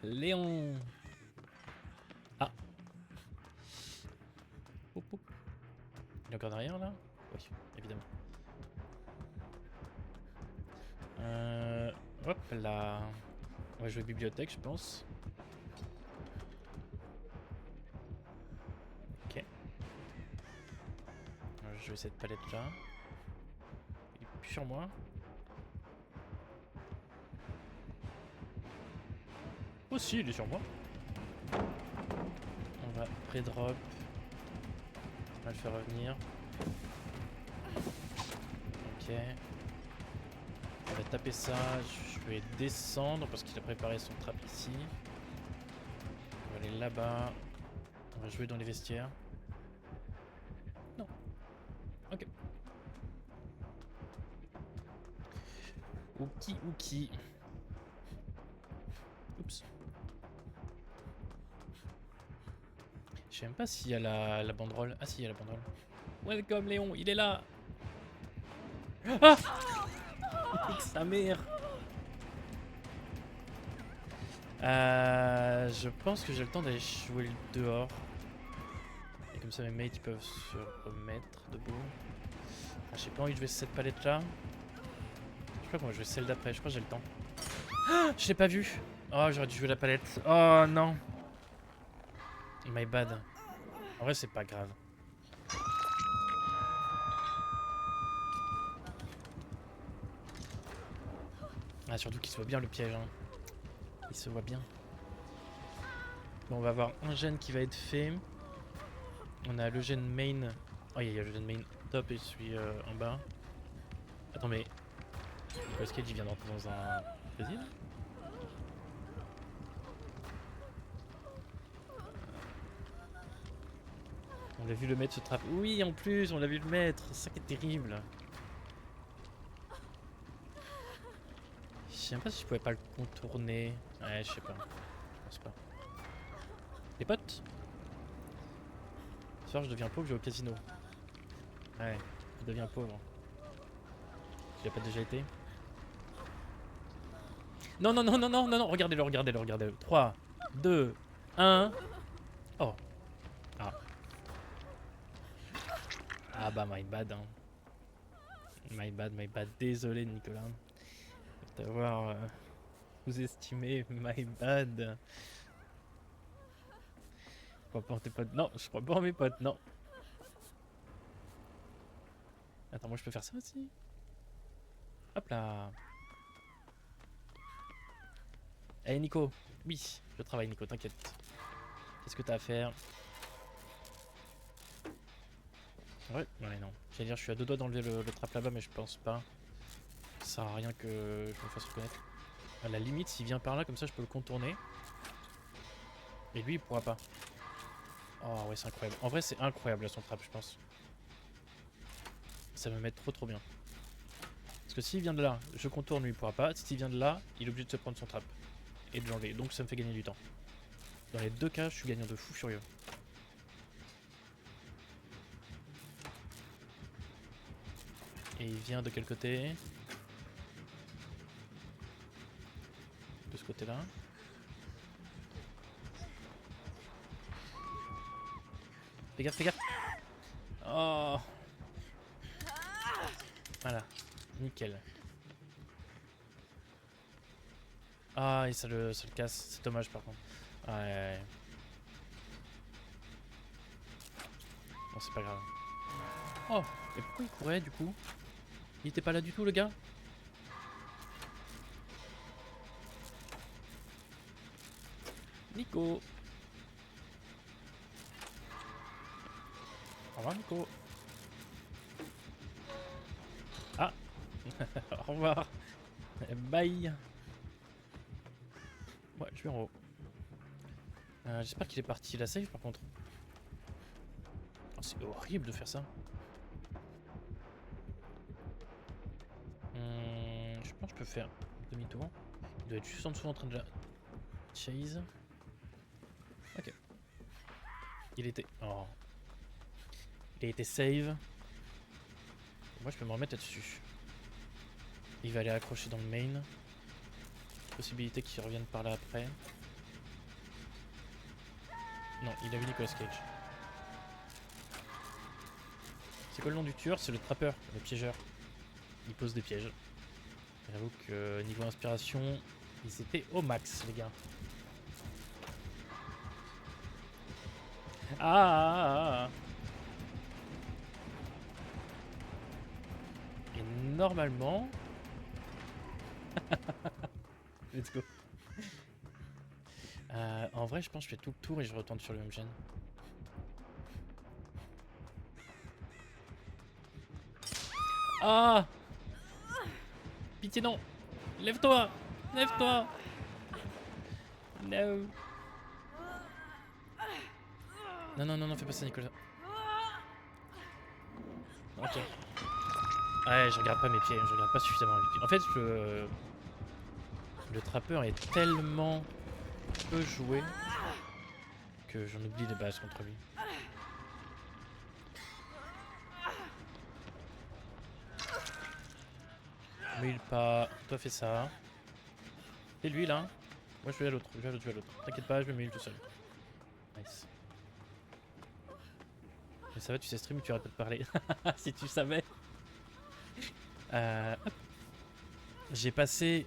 Léon. Ah. Oup, oup. Il est encore derrière là? Oui, évidemment. Hop là. On va jouer bibliothèque, je pense. Ok. On va jouer cette palette là. Il est plus sur moi. Oh si, il est sur moi. On va pré-drop. On va le faire revenir. Ok. On va taper ça. Je vais descendre parce qu'il a préparé son trap ici. On va aller là-bas. On va jouer dans les vestiaires. Non. Ok. Ouki. Oups. Je sais même pas s'il y a la banderole. Ah si, il y a la banderole. Welcome Léon, il est là. Ah sa mère. Je pense que j'ai le temps d'aller jouer dehors. Et comme ça mes mates peuvent se remettre debout. Ah, j'ai pas envie de jouer cette palette là. Je crois qu'on va jouer celle d'après, je crois que j'ai le temps. Ah, je l'ai pas vu. Oh, j'aurais dû jouer la palette. Oh non. My bad. En vrai c'est pas grave. Ah, surtout qu'il se voit bien le piège. Hein. Il se voit bien. Bon, on va avoir un gène qui va être fait. On a le gène main. Oh, il y a le gène main top et celui en bas. Attends, mais. Est-ce qu'il vient d'entrer dans un. Vas-y là. On l'a vu le mettre se trapper. Oui, en plus, on l'a vu le mettre. C'est ça qui est terrible. Je sais même pas si je pouvais pas le contourner. Ouais, je sais pas. Je pense pas. Les potes? Ce soir, je deviens pauvre, je vais au casino. Ouais, je deviens pauvre. Tu l'as pas déjà été? Non, regardez-le. 3, 2, 1. Oh. Ah. Ah bah, my bad. Hein. My bad. Désolé, Nicolas. D'avoir vous estimé, my bad. Je crois pas en tes potes. Non, je crois pas en mes potes, non. Attends, moi je peux faire ça aussi. Hop là. Allez Nico. Oui, je travaille Nico, t'inquiète. Qu'est-ce que t'as à faire? Ouais, non. J'allais dire, je suis à deux doigts d'enlever le trap là-bas, mais je pense pas. Ça sert à rien que je me fasse reconnaître. À la limite, s'il vient par là, comme ça, je peux le contourner. Et lui, il pourra pas. Oh ouais, c'est incroyable. En vrai, c'est incroyable là, son trap, je pense. Ça va me mettre trop bien. Parce que s'il vient de là, je contourne, lui, il pourra pas. S'il vient de là, il est obligé de se prendre son trap. Et de l'enlever. Donc ça me fait gagner du temps. Dans les deux cas, je suis gagnant de fou furieux. Et il vient de quel côté? De ce côté-là. Fais gaffe. Oh. Voilà. Nickel. Ah, et ça le casse. C'est dommage par contre. Ouais. Bon, c'est pas grave. Oh, mais pourquoi il courait du coup? Il était pas là du tout, le gars? Nico. Au revoir, Nico. Ah. Au revoir. Bye. Ouais, je suis en haut. J'espère qu'il est parti la save par contre. Oh, c'est horrible de faire ça. pense que je peux faire demi-tour. Il doit être juste en dessous en train de la chase. Ok. Il était... Oh. Il a été save. Moi je peux me remettre là-dessus. Il va aller accrocher dans le main. Possibilité qu'il revienne par là après. Non, il a vu Nicolas Cage. C'est quoi le nom du tueur? C'est le trappeur, le piégeur. Il pose des pièges. J'avoue que niveau inspiration, ils étaient au max, les gars. Ah. Et normalement... Let's go. En vrai, je pense que je fais tout le tour et je retourne sur le même chaîne. Ah! Pitié, non! Lève-toi! Lève-toi! No! Non, non, non, non, fais pas ça, Nicolas. Ok. Ouais, je regarde pas mes pieds, je regarde pas suffisamment mes pieds. En fait, le trappeur est tellement peu joué que j'en oublie les bases contre lui. Mais il pas. Toi, fais ça. Et lui là. Moi, je vais à l'autre, je vais à l'autre, je vais à l'autre. T'inquiète pas, je me mets tout seul. Nice. Mais ça va, tu sais stream, tu arrêtes pas de parler. Si tu savais. Hop. J'ai passé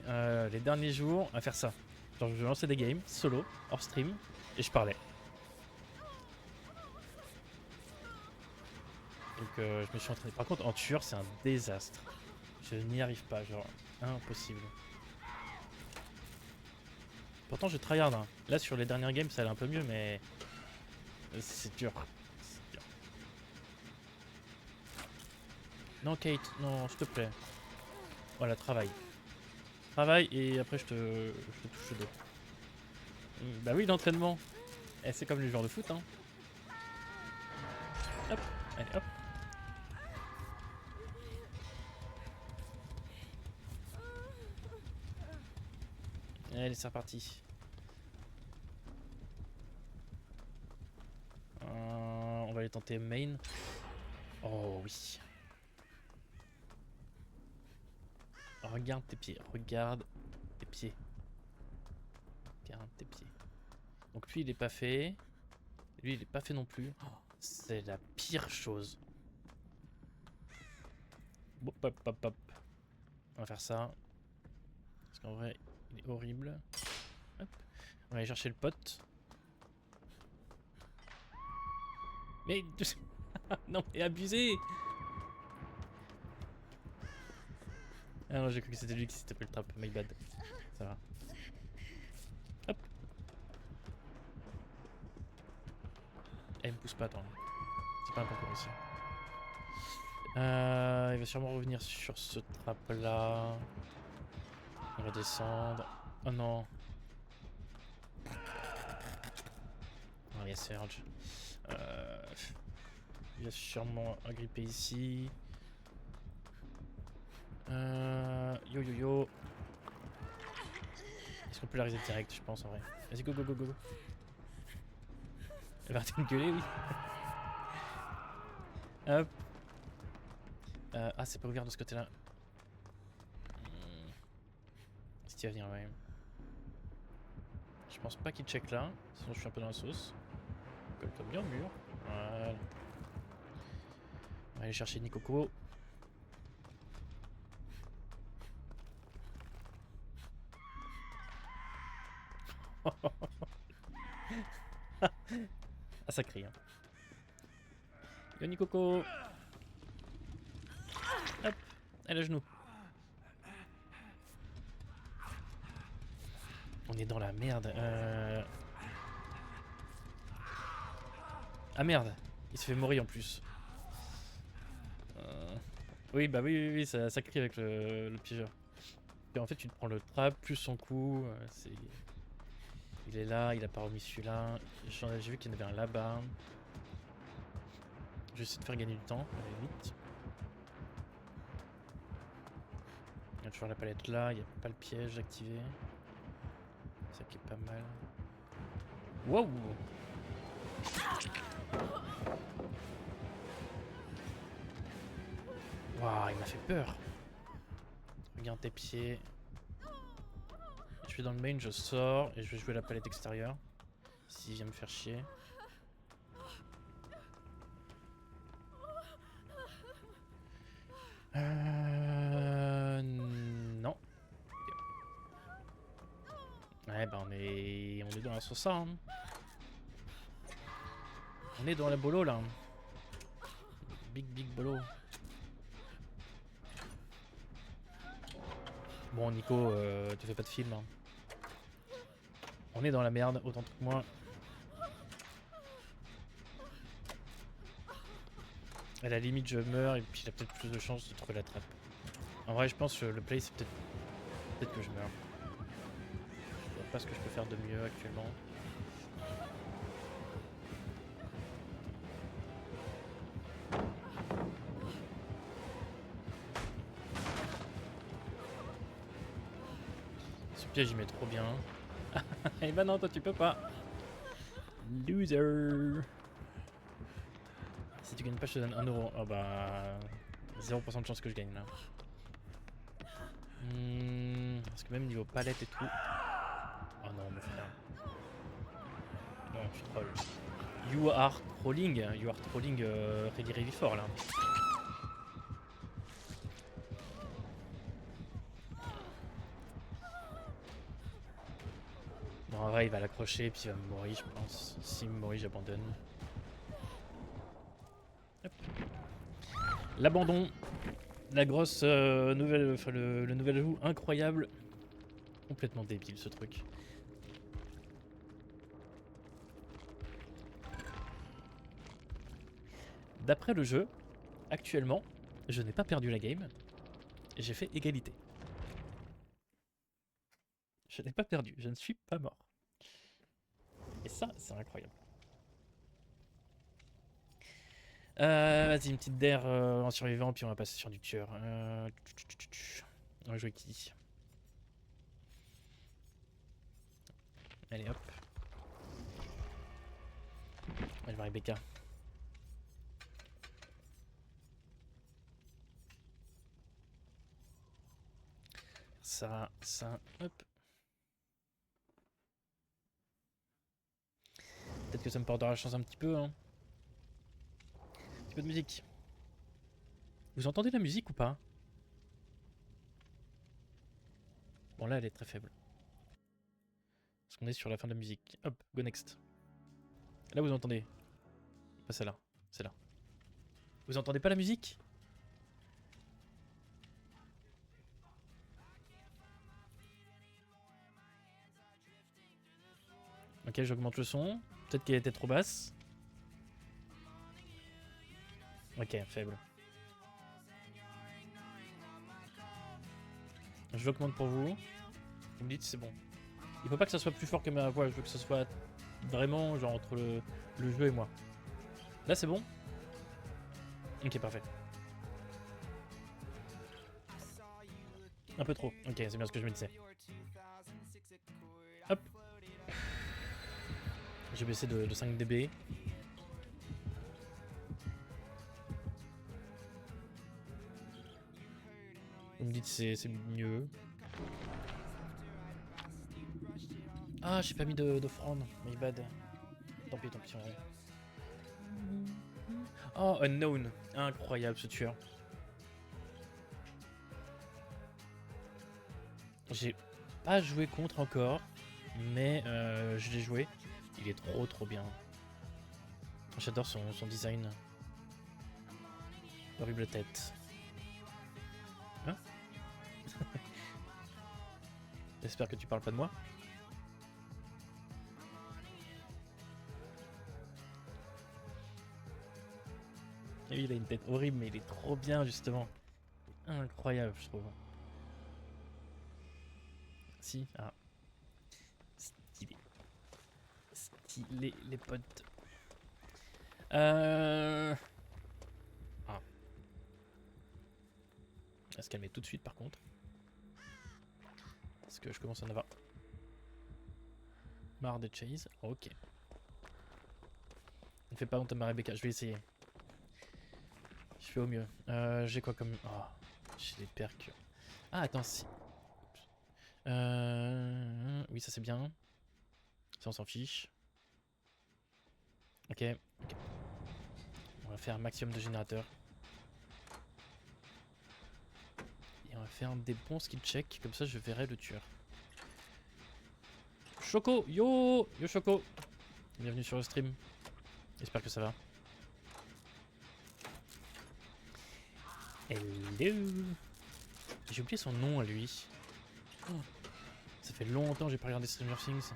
les derniers jours à faire ça. Genre, je lançais des games solo, hors stream, et je parlais. Donc, je me suis entraîné. Par contre, en tueur, c'est un désastre. Je n'y arrive pas, genre, impossible. Pourtant, je tryhard. Hein. Là, sur les dernières games, ça allait un peu mieux, mais c'est dur. C'est dur. Non, Kate, non, s'il te plaît. Voilà, travaille. Travaille et après, je te touche le dos. Bah oui, l'entraînement. Eh, c'est comme les joueurs de foot, hein. Hop, allez, hop. Allez, c'est reparti. On va aller tenter main. Oh oui. Regarde tes pieds, regarde tes pieds. Regarde tes pieds. Donc lui, il est pas fait. Lui, il est pas fait non plus. Oh, c'est la pire chose. Hop, hop, hop, hop. On va faire ça. Parce qu'en vrai, il est horrible. Hop. On va aller chercher le pote. Mais... non, mais abusé. Ah non, j'ai cru que c'était lui qui s'était pris le trap. My bad. Ça va. Hop. Eh, me pousse pas, attends. C'est pas un concours ici. Il va sûrement revenir sur ce trap là. On va descendre. Oh non. Oh, il y a Serge. Il va sûrement agripper ici. Yo yo yo. Est-ce qu'on peut la reset direct, je pense en vrai. Vas-y, go go go go go. Elle va arrêter de gueuler, oui. Hop. Ah, c'est pas ouvert de ce côté-là. Si tu vas venir, ouais. Je pense pas qu'il check là, sinon je suis un peu dans la sauce. Colle-toi bien au mur. Voilà. On va aller chercher Nikoko. Ah, ça crie. Hein. Yo Nikoko. Hop, elle a genou. On est dans la merde. Ah merde, il se fait mourir en plus. Oui, bah oui, oui, ça crie avec le piégeur. Et en fait, tu te prends le trap, plus son coup. C'est... Il est là, il a pas remis celui-là. J'ai vu qu'il y en avait un là-bas. Je vais essayer de faire gagner du temps, allez vite. a toujours la palette là, il n'y a pas le piège activé. Ça qui est pas mal. Wow! Waouh, il m'a fait peur. Regarde tes pieds. Je vais dans le main, je sors et je vais jouer la palette extérieure. S'il vient me faire chier. Non. Ouais, bah on est dans la sauce, hein. On est dans la bolo là. Big bolo. Bon, Nico, tu fais pas de film. Hein. On est dans la merde, autant que moi. À la limite, je meurs et puis il a peut-être plus de chances de trouver la trappe. En vrai, je pense que le play, c'est peut-être que je meurs. Je vois pas ce que je peux faire de mieux actuellement. Ce piège, il met trop bien. Et bah non, toi, tu peux pas. Loser. Si tu gagnes pas, je te donne 1€. Oh bah... 0% de chance que je gagne là. Parce que même niveau palette et tout... Oh non, mon frère. Non, je troll. You are trolling Ready Ready fort là. Bon, en vrai, il va l'accrocher puis il va me mourir, je pense. S'il me mourit, j'abandonne. L'abandon. La grosse nouvelle, enfin le nouvel ajout incroyable. Complètement débile ce truc. D'après le jeu, actuellement, je n'ai pas perdu la game. J'ai fait égalité. Je n'ai pas perdu, je ne suis pas mort. Et ça, c'est incroyable. Vas-y, une petite der en survivant, puis on va passer sur du tueur. On va jouer qui? Allez hop. On va voir Rebecca. Ça, hop. Peut-être que ça me portera la chance un petit peu. Hein. Un petit peu de musique. Vous entendez la musique ou pas? Bon là elle est très faible. Parce qu'on est sur la fin de la musique. Hop, go next. Là vous entendez. Pas celle-là, c'est là. Vous entendez pas la musique? Ok, j'augmente le son. Peut-être qu'elle était trop basse. Ok, faible. Je l'augmente pour vous. Vous me dites c'est bon. Il faut pas que ça soit plus fort que ma voix, je veux que ce soit vraiment genre entre le jeu et moi. Là c'est bon? Ok, parfait. Un peu trop. Ok, c'est bien ce que je me disais. Hop. J'ai baissé de 5 dB. Vous me dites c'est mieux. Ah, j'ai pas mis d'offrande. My bad. Tant pis, tant pis. Oh, Unknown. Incroyable ce tueur. J'ai pas joué contre encore, mais je l'ai joué. Il est trop bien. J'adore son design. Horrible tête. Hein? J'espère que tu parles pas de moi. Et oui, il a une tête horrible, mais il est trop bien justement. Incroyable, je trouve. Si, ah. Stylé. Stylé, les potes. Ah. On va se calmer tout de suite par contre. Parce que je commence à en avoir marre des chases. Ok. Ne fais pas honte à ma Rebecca, je vais essayer. Je fais au mieux. J'ai quoi comme... Oh, j'ai des percures. Ah, attends, si. Oui, ça c'est bien. Ça, on s'en fiche. Ok. On va faire un maximum de générateurs. Et on va faire des bons skill checks. Comme ça, je verrai le tueur. Choco, yo Choco. Bienvenue sur le stream. J'espère que ça va. Hello. J'ai oublié son nom à lui. Oh, ça fait longtemps que j'ai pas regardé Stranger Things.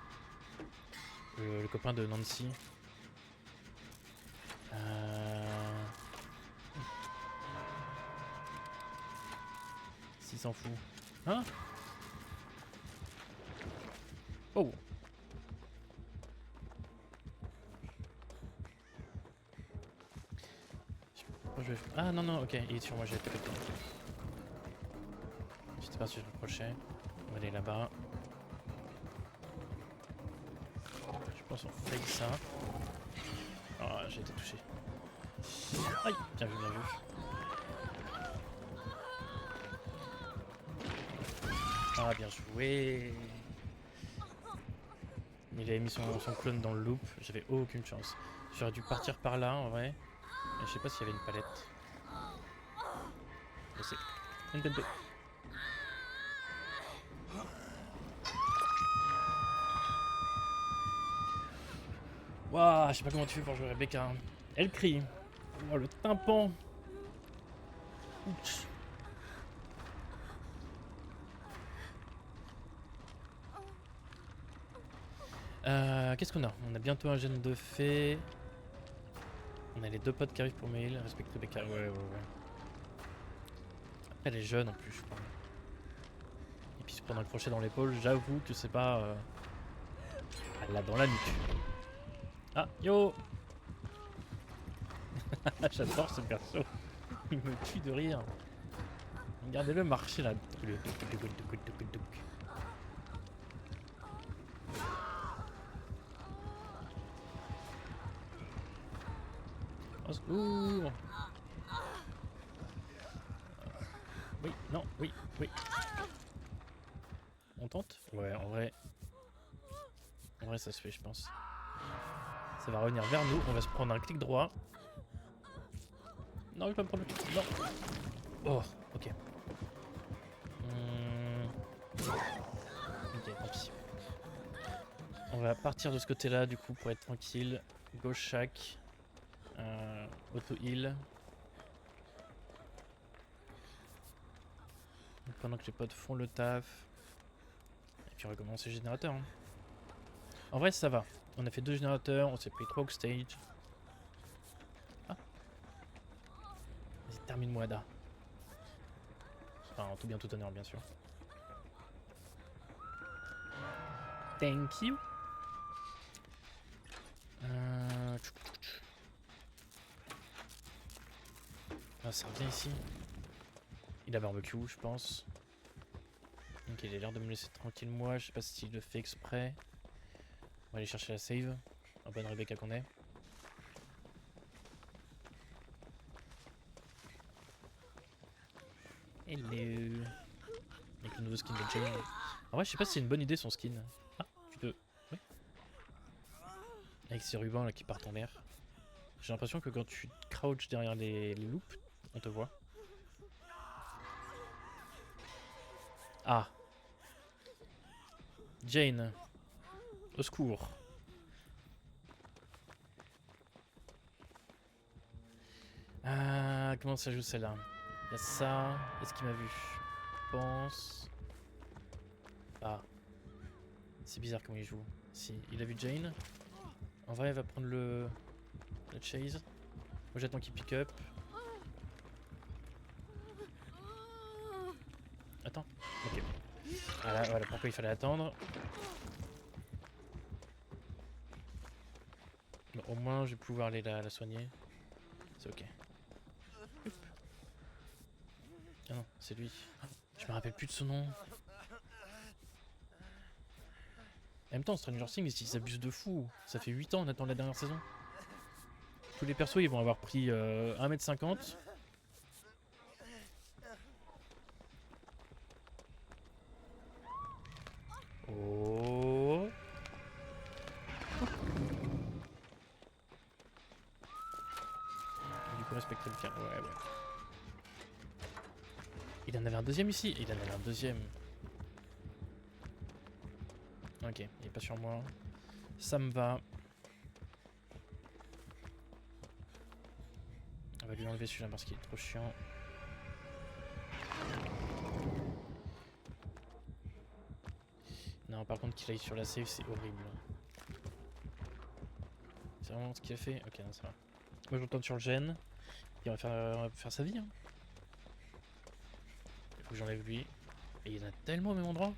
Le copain de Nancy. S'il s'en fout. Hein? Oh! Ah non, non, ok, il est sur moi, j'ai peut-être. Je sais pas si je rapprochais. On va aller là-bas. Je pense qu'on fait ça. Ah, j'ai été touché. Aïe! Bien vu, bien vu. Ah, bien joué! Il avait mis son clone dans le loop, j'avais aucune chance. J'aurais dû partir par là en vrai. Et je sais pas s'il y avait une palette. Je sais. Nintendo. Waouh, je sais pas comment tu fais pour jouer Rebecca. Elle crie. Oh, le tympan. Ouch. Qu'est-ce qu'on a? On a bientôt un gène de fée. On a les 2 potes qui arrivent pour mail. Respecte Rebecca. Ouais. Après, elle est jeune en plus, je crois. Et puis se prendre le crochet dans l'épaule, j'avoue que c'est pas. Elle l'a dans la nuque. Ah, yo. J'adore ce perso. Il me tue de rire. Regardez-le marcher là. Au secours. Oui, non, oui. On tente? Ouais, en vrai. En vrai, ça se fait, je pense. Ça va revenir vers nous. On va se prendre un clic droit. Non, je vais pas me prendre le clic. Non. Oh, ok. Ok, tant pis. On va partir de ce côté-là, du coup, pour être tranquille. Gauche shack. Auto heal. Donc, pendant que les potes font le taf. Et puis on va commencer le générateur. Hein. En vrai, ça va. On a fait 2 générateurs. On s'est pris 3 stage. Ah. Vas-y, termine-moi, Ada. Enfin, en tout bien, tout honneur, bien sûr. Thank you. Ah, ça revient ici. Il a barbecue, je pense. Donc il a l'air de me laisser tranquille moi. Je sais pas s'il le fait exprès. On va aller chercher la save. En bonne Rebecca qu'on est. Hello. Avec le nouveau skin de Jane. En vrai, je sais pas si c'est une bonne idée son skin. Ah, tu te... Oui. Avec ces rubans là qui partent en l'air. J'ai l'impression que quand tu crouches derrière les loops, on te voit. Ah. Jane. Au secours. Ah, comment ça joue celle-là? Il y a ça. Est-ce qu'il m'a vu? Je pense. Ah. C'est bizarre comment il joue. Si, il a vu Jane. En vrai, il va prendre le chase. Moi, j'attends qu'il pick up. Attends. Ok. Voilà pourquoi il fallait attendre. Bon, au moins, je vais pouvoir aller la soigner. C'est ok. Oup. Ah non, c'est lui. Je me rappelle plus de son nom. même temps, Stranger Things, ils abusent de fou. Ça fait 8 ans, on attend la dernière saison. Tous les persos, ils vont avoir pris 1m50. Oh. Du coup, respecter le cadre. Ouais, ouais. Il en avait un deuxième ici. Il en avait un deuxième. Ok, il est pas sur moi. Ça me va. On va lui enlever celui-là parce qu'il est trop chiant. Non, par contre, qu'il aille sur la save, c'est horrible. C'est vraiment ce qu'il a fait. Ok, non, ça va. Moi, je retourne sur le gène. Il va faire sa vie. Hein. Il faut que j'enlève lui. Et il y en a tellement au même endroit.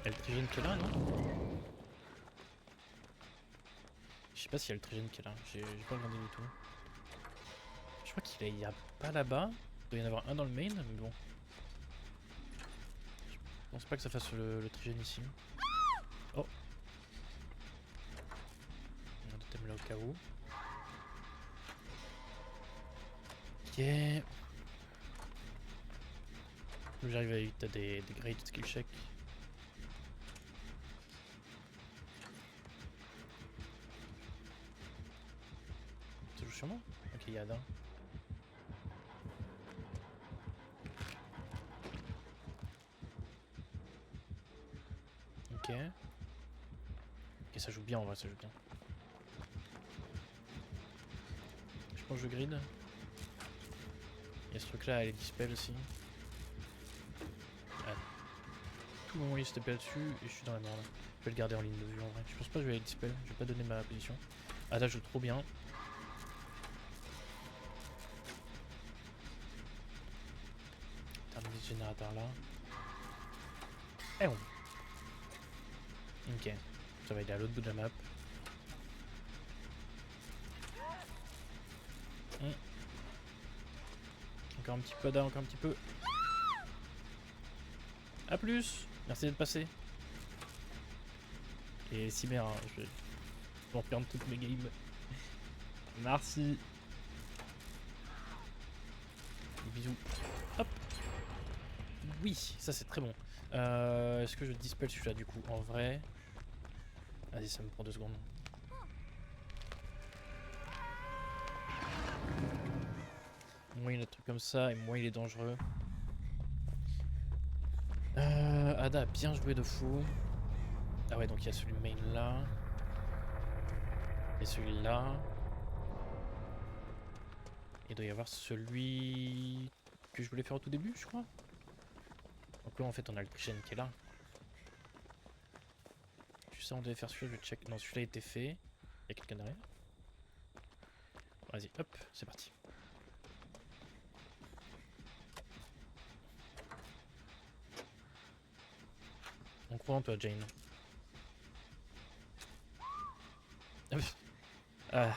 Il y a le trigène qui est là, non? Je sais pas s'il y a le trigène qui est là. J'ai pas regardé du tout. Je crois qu'il y a pas là-bas. Il doit y en avoir un dans le main, mais bon. Je pense pas que ça fasse le trigène ici. Oh! On a des thèmes là au cas où. Ok. J'arrive à éviter des great skill check. Toujours sur moi? Ok, il y a Ada. Ok. Ok, ça joue bien en vrai, ça joue bien. Je pense que je grid. Il y a ce truc là, elle est dispel aussi. À tout moment il se tape là-dessus et je suis dans la merde. Je vais le garder en ligne de vue en vrai. Je pense pas que je vais aller dispel, je vais pas donner ma position. Ada joue trop bien. Terminer ce générateur là. Eh on. Ok. Ça va aller à l'autre bout de la map. Encore un petit peu Ada, encore un petit peu. A plus. Merci d'être passé. Et Cyber, hein, je vais en perdre toutes mes games. Merci. Bisous. Hop. Oui, ça c'est très bon. Est-ce que je dispel celui-là du coup en vrai? Vas-y, ça me prend 2 secondes. Moins il a des trucs comme ça et moins il est dangereux. Ada a bien joué de fou. Ah ouais, donc il y a celui main là. Et celui-là. Il doit y avoir celui que je voulais faire au tout début, je crois. Donc là, en fait, on a le trigène qui est là. Je sais, on devait faire celui-là, je vais check. Non, celui-là a été fait. Il y a quelqu'un derrière. Vas-y, hop, c'est parti. On croit en toi, Jane. Ah,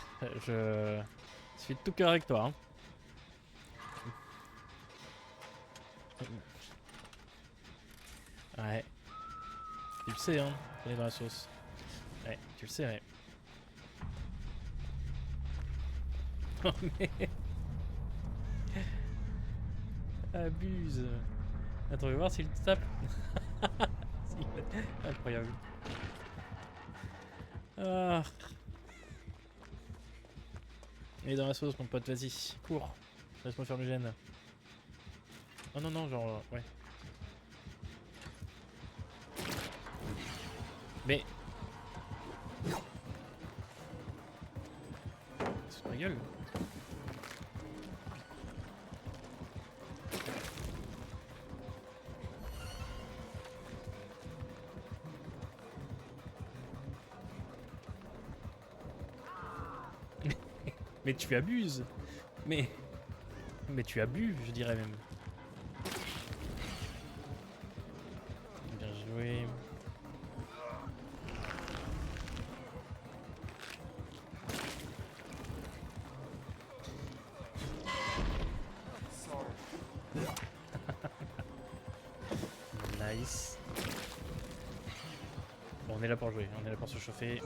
je suis de tout cœur avec toi. Hein. Ouais. Tu le sais, hein, on est dans la sauce. Ouais, tu le sais, ouais. Oh, mais... Abuse. Attends, on va voir s'il te tape. Incroyable. Ah. Il est dans la sauce, mon pote, vas-y, cours. Laisse-moi faire le gène. Oh non, non, genre, ouais. Mais... C'est ma gueule. Mais tu abuses. Mais tu abuses, je dirais même. Bien joué. Nice. Bon, on est là pour jouer, on est là pour se chauffer.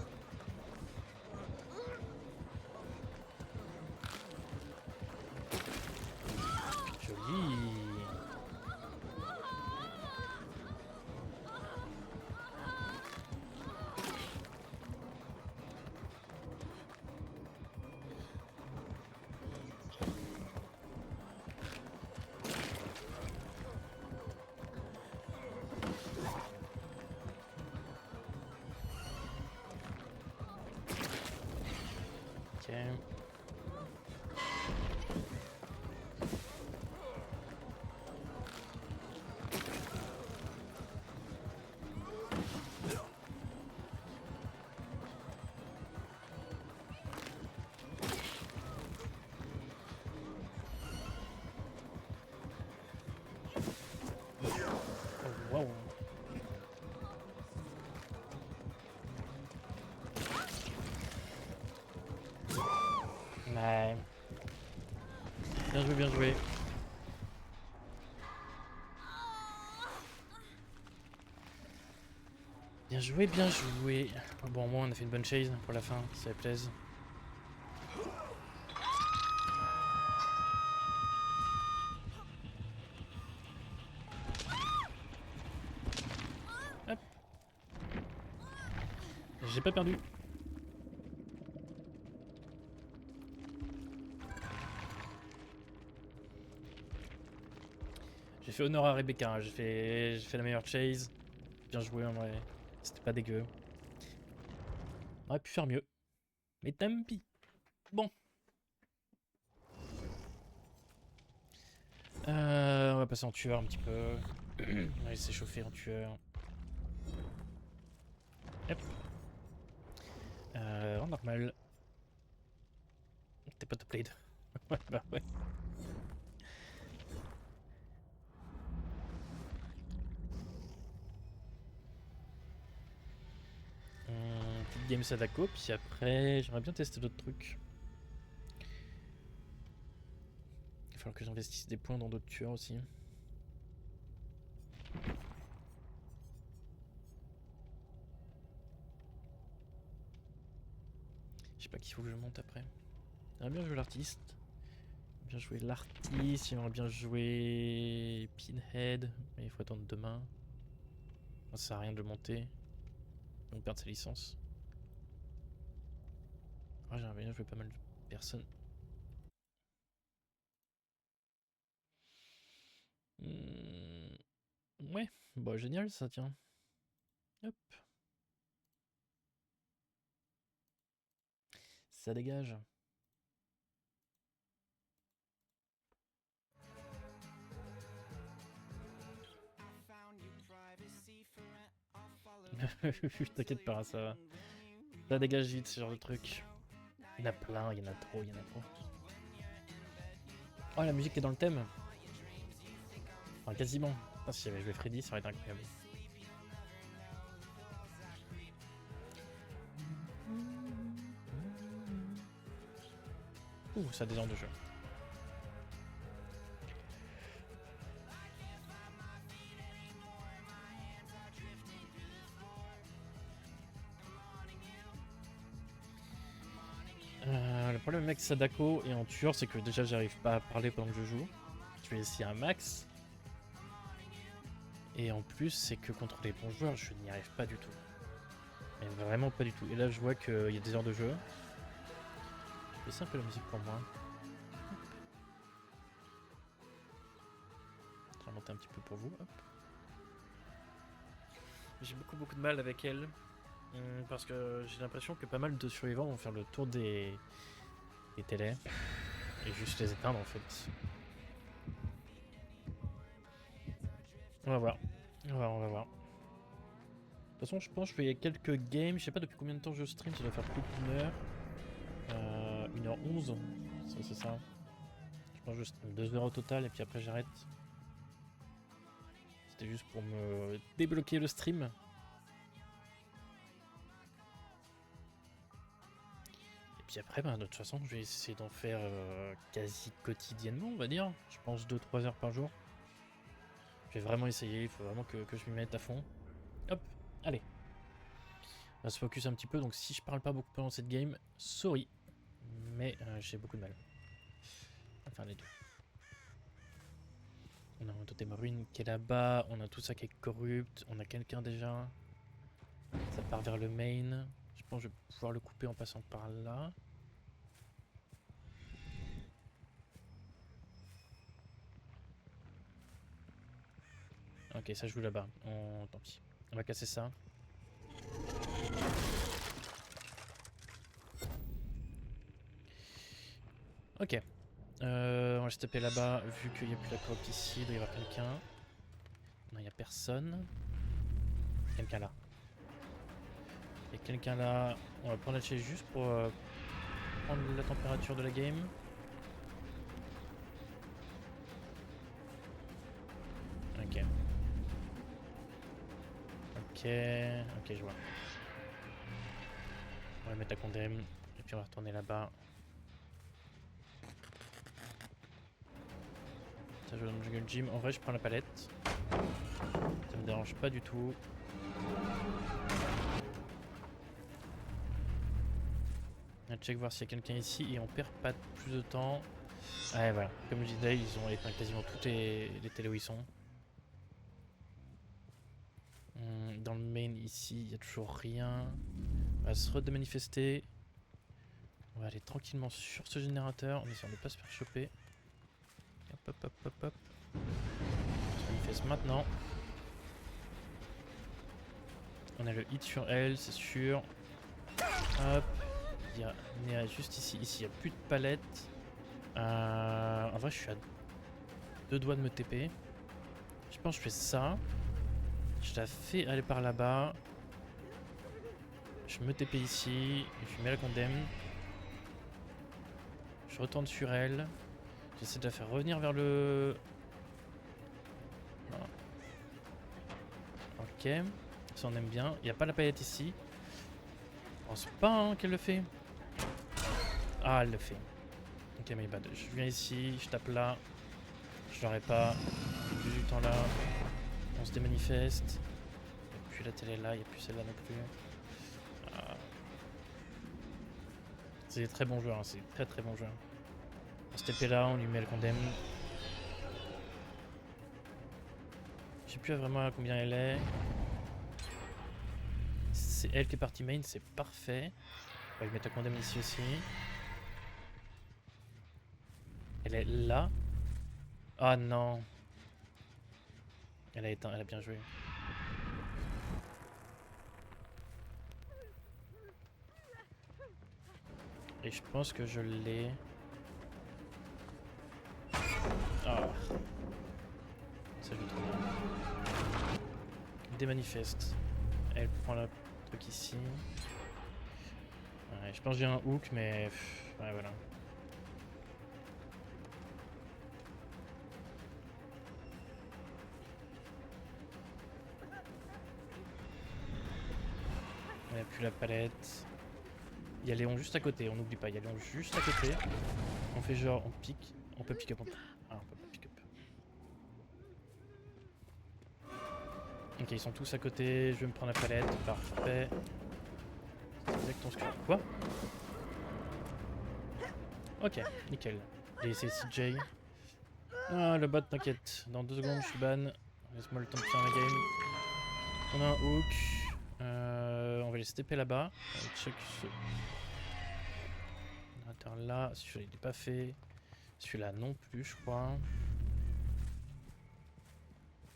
Joli. Ok. Oh, wow. Ouais. Bien joué, bien joué. Bien joué, bien joué. Bon, au moins on a fait une bonne chase pour la fin, ça fait plaisir. Hop. J'ai pas perdu. J'ai fait honneur à Rebecca, hein. J'ai fait la meilleure chase. Bien joué en vrai. C'était pas dégueu. On aurait pu faire mieux. Mais tant pis. Bon. On va passer en tueur un petit peu. On va s'échauffer en tueur. Hop. En normal. T'es pas top lead. Ouais, bah ouais. Petite game Sadako, puis après j'aimerais bien tester d'autres trucs. Il va falloir que j'investisse des points dans d'autres tueurs aussi. Je sais pas qu'il faut que je monte après. J'aimerais bien jouer l'artiste. Bien jouer l'artiste, j'aimerais bien jouer Pinhead, mais il faut attendre demain. Ça sert à rien de le monter. Donc perdre sa licence. Ah, j'aimerais bien jouer pas mal de personnes. Ouais, bah génial ça, tiens. Hop. Ça dégage. T'inquiète pas, ça va. Ça dégage vite ce genre de truc. Il y en a plein, il y en a trop, il y en a trop. Oh, la musique est dans le thème. Enfin, quasiment. Ah, si j'avais joué Freddy, ça aurait été incroyable. Ouh, ça a des heures de jeu. Le problème avec Sadako et en tueur, c'est que déjà j'arrive pas à parler pendant que je joue. Je vais essayer un max. Et en plus, c'est que contre les bons joueurs, je n'y arrive pas du tout. Mais vraiment pas du tout. Et là, je vois qu'il y a des heures de jeu. Je vais baisser un peu la musique pour moi. Je vais monter un petit peu pour vous. J'ai beaucoup de mal avec elle. Parce que j'ai l'impression que pas mal de survivants vont faire le tour des télés. Et juste les éteindre en fait. On va voir. On va voir. De toute façon, je pense que je fais quelques games. Je sais pas depuis combien de temps je stream. Ça doit faire plus d'une heure. 1h11. C'est ça. Je pense que je stream 2 heures au total. Et puis après, j'arrête. C'était juste pour me débloquer le stream. Et puis après, bah, de toute façon, je vais essayer d'en faire quasi quotidiennement, on va dire. Je pense 2-3 heures par jour. Je vais vraiment essayer. Il faut vraiment que je m'y mette à fond. Hop, allez. On va se focus un petit peu, donc si je parle pas beaucoup pendant cette game, sorry. Mais j'ai beaucoup de mal. Enfin les deux. On a un totem ruine qui est là-bas, on a tout ça qui est corrupt, on a quelqu'un déjà. Ça part vers le main. Je pense que je vais pouvoir le couper en passant par là. Ok, ça joue là-bas. Tant pis. On va casser ça. Ok. On va se taper là-bas, vu qu'il n'y a plus la corrupte ici, il doit y avoir quelqu'un. Non, il n'y a personne. Quelqu'un là. Il y a quelqu'un là. On va prendre la chaise juste pour prendre la température de la game. Ok. Ok, ok, je vois. On va mettre la condemne, et puis on va retourner là-bas. Ça joue dans le jungle gym. En vrai, je prends la palette. Ça me dérange pas du tout. On va check voir s'il y a quelqu'un ici et on perd pas plus de temps. Ouais, voilà. Comme je disais, ils ont éteint quasiment toutes les télés où ils sont. Dans le main ici, il n'y a toujours rien. On va se redemanifester. On va aller tranquillement sur ce générateur en essayant de ne pas se faire choper. Hop, hop, hop, hop, hop. On se manifeste maintenant. On a le hit sur elle, c'est sûr. Hop. Il y a Néa juste ici. Ici, il n'y a plus de palette. En vrai, je suis à 2 doigts de me TP. Je pense que je fais ça. Je la fais aller par là-bas. Je me TP ici. Et je mets la condemne. Je retourne sur elle. J'essaie de la faire revenir vers le... Voilà. Ok. Ça on aime bien. Il n'y a pas la palette ici. Je pense pas hein, qu'elle le fait. Ah, elle le fait. Ok, mais bad. Je viens ici, je tape là. Je l'aurai pas. Plus du temps là. On se démanifeste. Il n'y a plus la télé là, il n'y a plus celle-là non plus. Ah. C'est très bon joueur, hein. C'est très très bon joueur. On se TP là, on lui met le condemn. Je sais plus vraiment à combien elle est. C'est elle qui est partie main, c'est parfait. On va lui mettre la condemn ici aussi. Elle est là. Ah non. Elle a éteint, elle a bien joué. Et je pense que je l'ai. Ah. Ça joue trop bien. Démanifeste. Elle prend le truc ici. Ouais, je pense que j'ai un hook, mais... ouais, voilà. On n'a plus la palette. Il y a Léon juste à côté, on n'oublie pas, il y a Léon juste à côté. On fait genre, on pique. On peut pick up. Ah, on peut pas pick up. Ok, ils sont tous à côté. Je vais me prendre la palette. Parfait. C'est exactement ce que... Quoi? Ok, nickel. Et c'est CJ. Ah, le bot, t'inquiète. Dans 2 secondes, je suis ban. Laisse-moi le temps de faire la game. On a un hook. On va les TP là-bas. On va check ce... générateur là. Celui-là, il n'est pas fait. Celui-là non plus, je crois.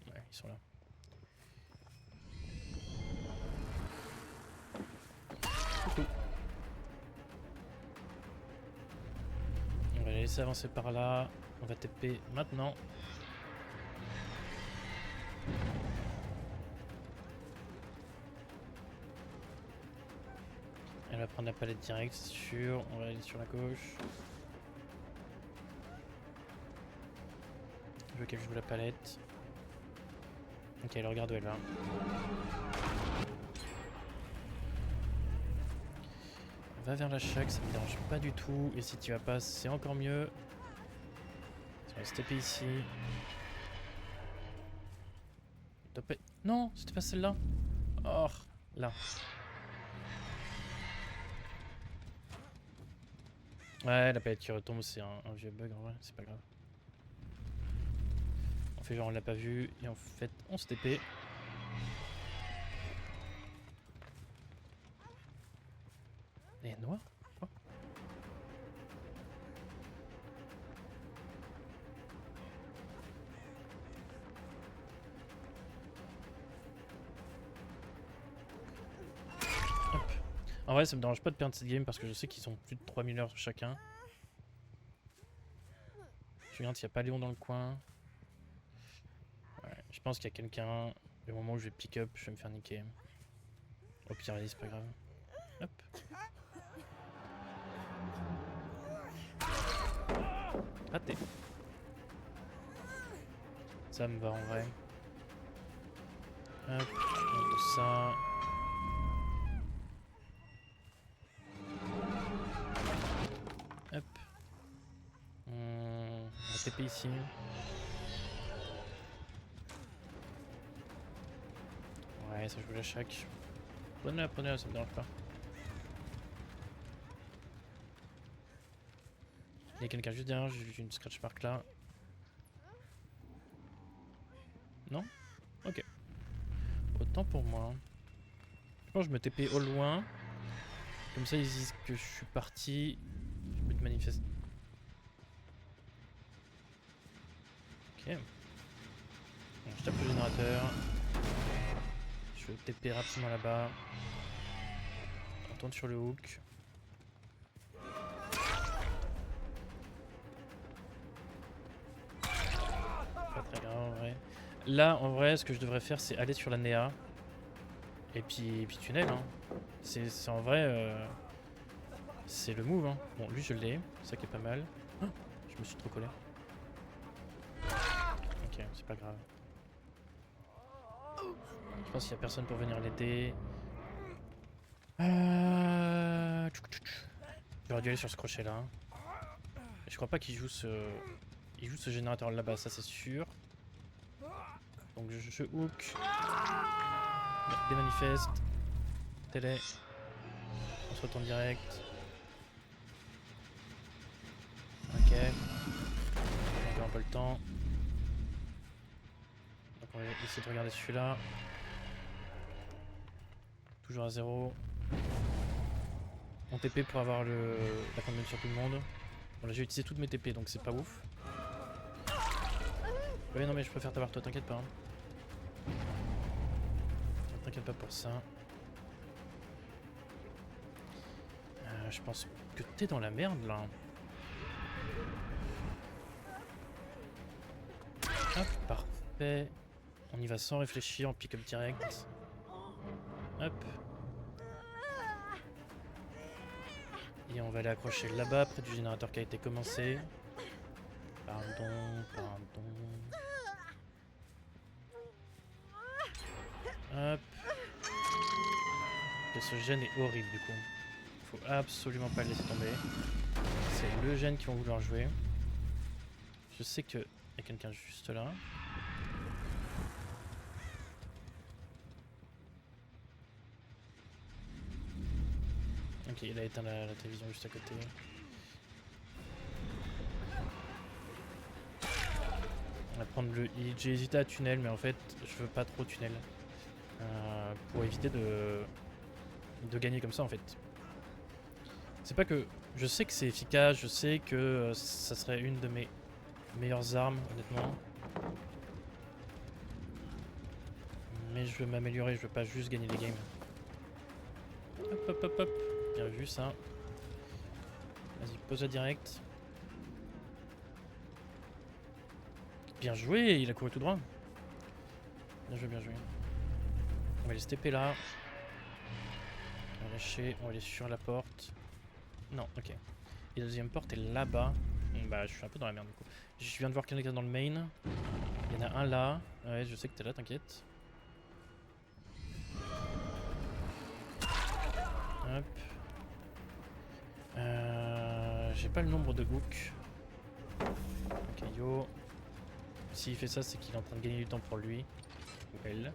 Ouais, ils sont là. Coucou. On va les laisser avancer par là. On va TP maintenant. Elle va prendre la palette direct, c'est sûr. On va aller sur la gauche. Je veux qu'elle joue la palette. Ok, elle regarde où elle va. Va vers la chaque, ça me dérange pas du tout. Et si tu vas pas, c'est encore mieux. On va se taper ici. Non, c'était pas celle-là. Oh, là. Ouais, la palette qui retombe, c'est un vieux bug en vrai, c'est pas grave. On fait genre on l'a pas vu et en fait on se TP. Et noir? Quoi? Hop. En vrai, ça me dérange pas de perdre cette game parce que je sais qu'ils ont plus de 3000 heures chacun. Je regarde s'il n'y a pas Léon dans le coin. Ouais, je pense qu'il y a quelqu'un. Le moment où je vais pick up, je vais me faire niquer. Au pire, allez, c'est pas grave. Hop. Raté. Ça me va en vrai. Hop, on fait ça. Hop. On va TP ici. Ouais, ça joue la chaque. Prenez-la, ça me dérange pas. Il y a quelqu'un juste derrière, j'ai une scratch mark là. Non? Ok. Autant pour moi. Je pense que je me TP au loin. Comme ça, ils disent que je suis parti. Je peux te manifester. Ok. Bon, je tape le générateur. Je vais TP rapidement là-bas. On tourne sur le hook. Pas très grave en vrai. Là, en vrai, ce que je devrais faire, c'est aller sur la Néa. Et puis tunnel. Hein. C'est en vrai. C'est le move. Hein. Bon, lui, je l'ai. C'est ça qui est pas mal. Oh, je me suis trop collé. Ok, c'est pas grave. Je pense qu'il n'y a personne pour venir l'aider. J'aurais dû aller sur ce crochet là. Et je crois pas qu'il joue ce. Il joue ce générateur là-bas, ça c'est sûr. Donc je hook. Des manifestes. Télé. On se retourne direct. Ok. On a un peu le temps. Donc on va essayer de regarder celui-là. Toujours à 0. On TP pour avoir la conduite sur tout le monde. Bon là j'ai utilisé toutes mes TP donc c'est pas ouf. Ouais non mais je préfère t'avoir toi, t'inquiète pas. Hein. T'inquiète pas pour ça. Je pense que t'es dans la merde là. Hop, parfait. On y va sans réfléchir, on pick up direct. Hop. Et on va aller accrocher là-bas, près du générateur qui a été commencé. Pardon. Hop. Et ce gène est horrible du coup. Faut absolument pas le laisser tomber. C'est le gène qui vont vouloir jouer. Je sais qu'il y a quelqu'un juste là. Ok, il a éteint la télévision juste à côté. On va prendre le hit. J'ai hésité à tunnel, mais en fait, je veux pas trop tunnel. Pour éviter de gagner comme ça en fait. C'est pas que... Je sais que c'est efficace, je sais que ça serait une de mes meilleures armes, honnêtement. Mais je veux m'améliorer, je veux pas juste gagner des games. Hop. Bien vu ça. Vas-y, pose-la direct. Bien joué, il a couru tout droit. Bien joué. On va les TP là. On va lâcher, on va aller sur la porte. Non, ok. Et la deuxième porte est là-bas. Bah, je suis un peu dans la merde du coup. Je viens de voir quelqu'un dans le main. Il y en a un là. Ouais, je sais que t'es là, t'inquiète. Hop. J'ai pas le nombre de hooks. Ok, yo. S'il fait ça, c'est qu'il est en train de gagner du temps pour lui. Ou elle.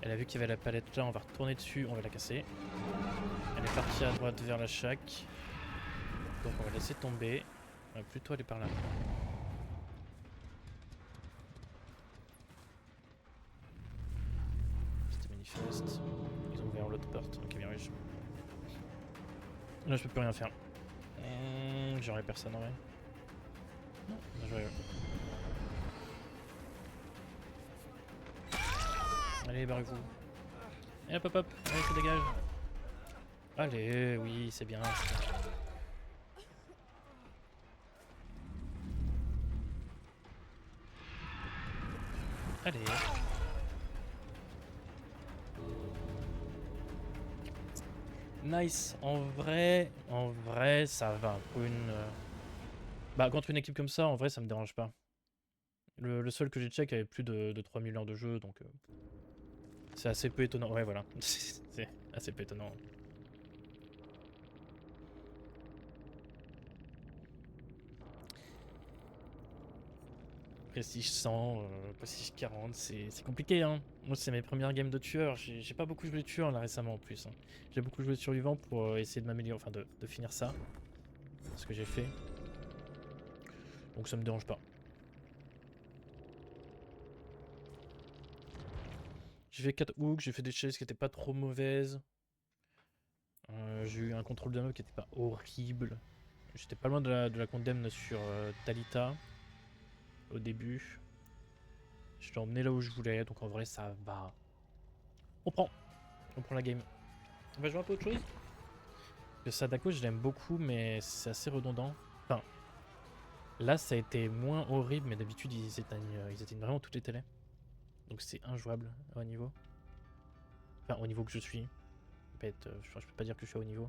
Elle a vu qu'il y avait la palette là, on va retourner dessus, on va la casser. Elle est partie à droite vers la shack. Donc on va laisser tomber. On va plutôt aller par là. C'était manifeste. Ils ont ouvert l'autre porte. Ok, bien riche. Là, je peux plus rien faire. J'aurais personne en vrai. Non, bien joué. Allez, barrez-vous. Et hop hop hop, allez, ça dégage. Allez, oui, c'est bien. Allez. Nice. En vrai, ça va. Pour une... Bah, contre une équipe comme ça, en vrai, ça me dérange pas. Le seul que j'ai check avait plus de 3000 heures de jeu, donc... c'est assez peu étonnant. Ouais, voilà. C'est assez peu étonnant. Prestige 100, Prestige 40, c'est compliqué, hein. Moi, c'est mes premières games de tueur. J'ai pas beaucoup joué de tueur là récemment en plus. Hein. J'ai beaucoup joué de survivant pour essayer de m'améliorer, enfin de finir ça. Ce que j'ai fait. Donc ça me dérange pas. J'ai fait 4 hooks, j'ai fait des chases qui étaient pas trop mauvaises. J'ai eu un contrôle de meuf qui était pas horrible. J'étais pas loin de la condemne sur Talita au début. Je l'ai emmené là où je voulais, donc en vrai ça va. On prend la game. On va jouer un peu autre chose. Le Sadako je l'aime beaucoup mais c'est assez redondant. Enfin, là ça a été moins horrible mais d'habitude ils éteignent vraiment toutes les télés. Donc c'est injouable au niveau. Enfin au niveau que je suis. Peut-être, je peux pas dire que je suis au niveau.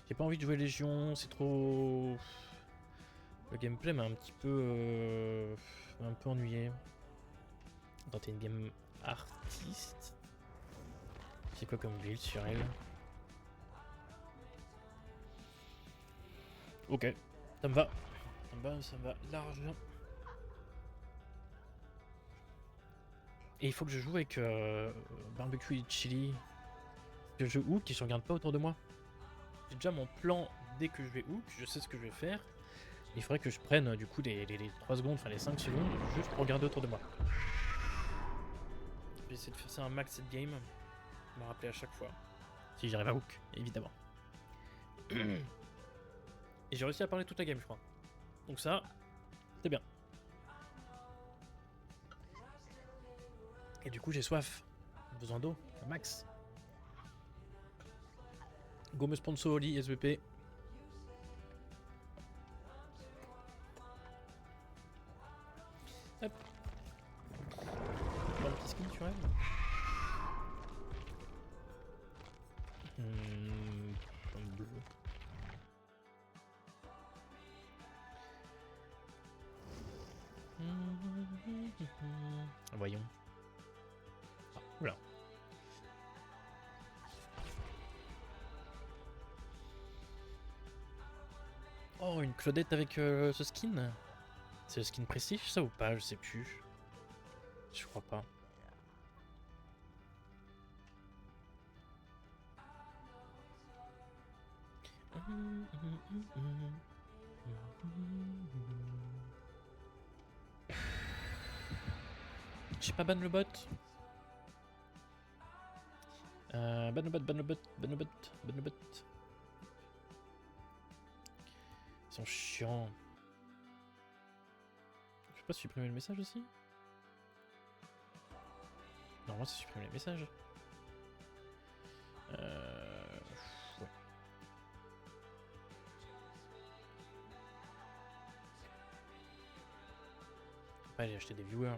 J'ai pas envie de jouer Légion, c'est trop... Le gameplay m'a un peu ennuyé. Tenter une game artiste. C'est quoi comme build sur elle? Ok, ça me va. Ça me va largement. Et il faut que je joue avec barbecue et chili. Que je hook et je regarde pas autour de moi. J'ai déjà mon plan dès que je vais hook, je sais ce que je vais faire. Il faudrait que je prenne du coup les 3 secondes, enfin les 5 secondes, juste pour regarder autour de moi. Je vais essayer de faire ça un max cette game. Me rappeler à chaque fois. Si j'arrive à hook, évidemment. Et j'ai réussi à parler toute la game, je crois. Donc ça, c'est bien. Et du coup, j'ai soif. Besoin d'eau, un max. Go me sponsor Oli, SVP. Hop. Un petit skin sur elle. Bleu. Voyons. Ah, oula. Oh, une Claudette avec ce skin. C'est le skin prestige ça ou pas? Je sais plus. Je crois pas. J'ai pas ban le bot. Ban le bot, ban le bot, ban le bot, ban le bot. Ils sont chiants. Je peux pas supprimer le message aussi? Non, moi c'est supprimer les messages. Ouais. On va pas aller acheter des viewers.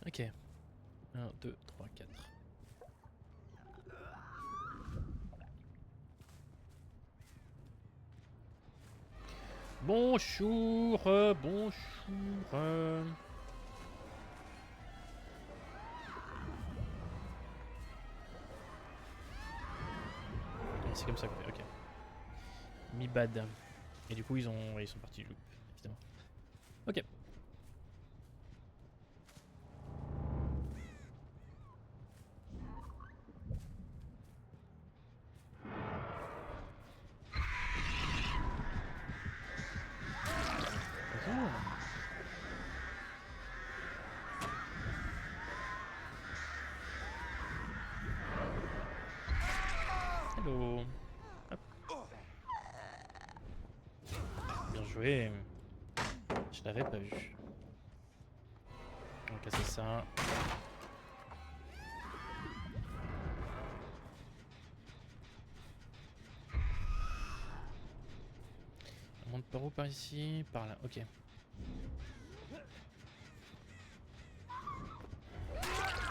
Ok. 1, 2, 3, 4. Bonjour, bonjour. C'est comme ça qu'on fait, ok. Mi bad. Et du coup ils sont partis du loop, évidemment. Ok. Bonjour. Hello. Hop. Bien joué. Je l'avais pas vu. On va casser ça. On monte par où? Par ici? Par là, ok.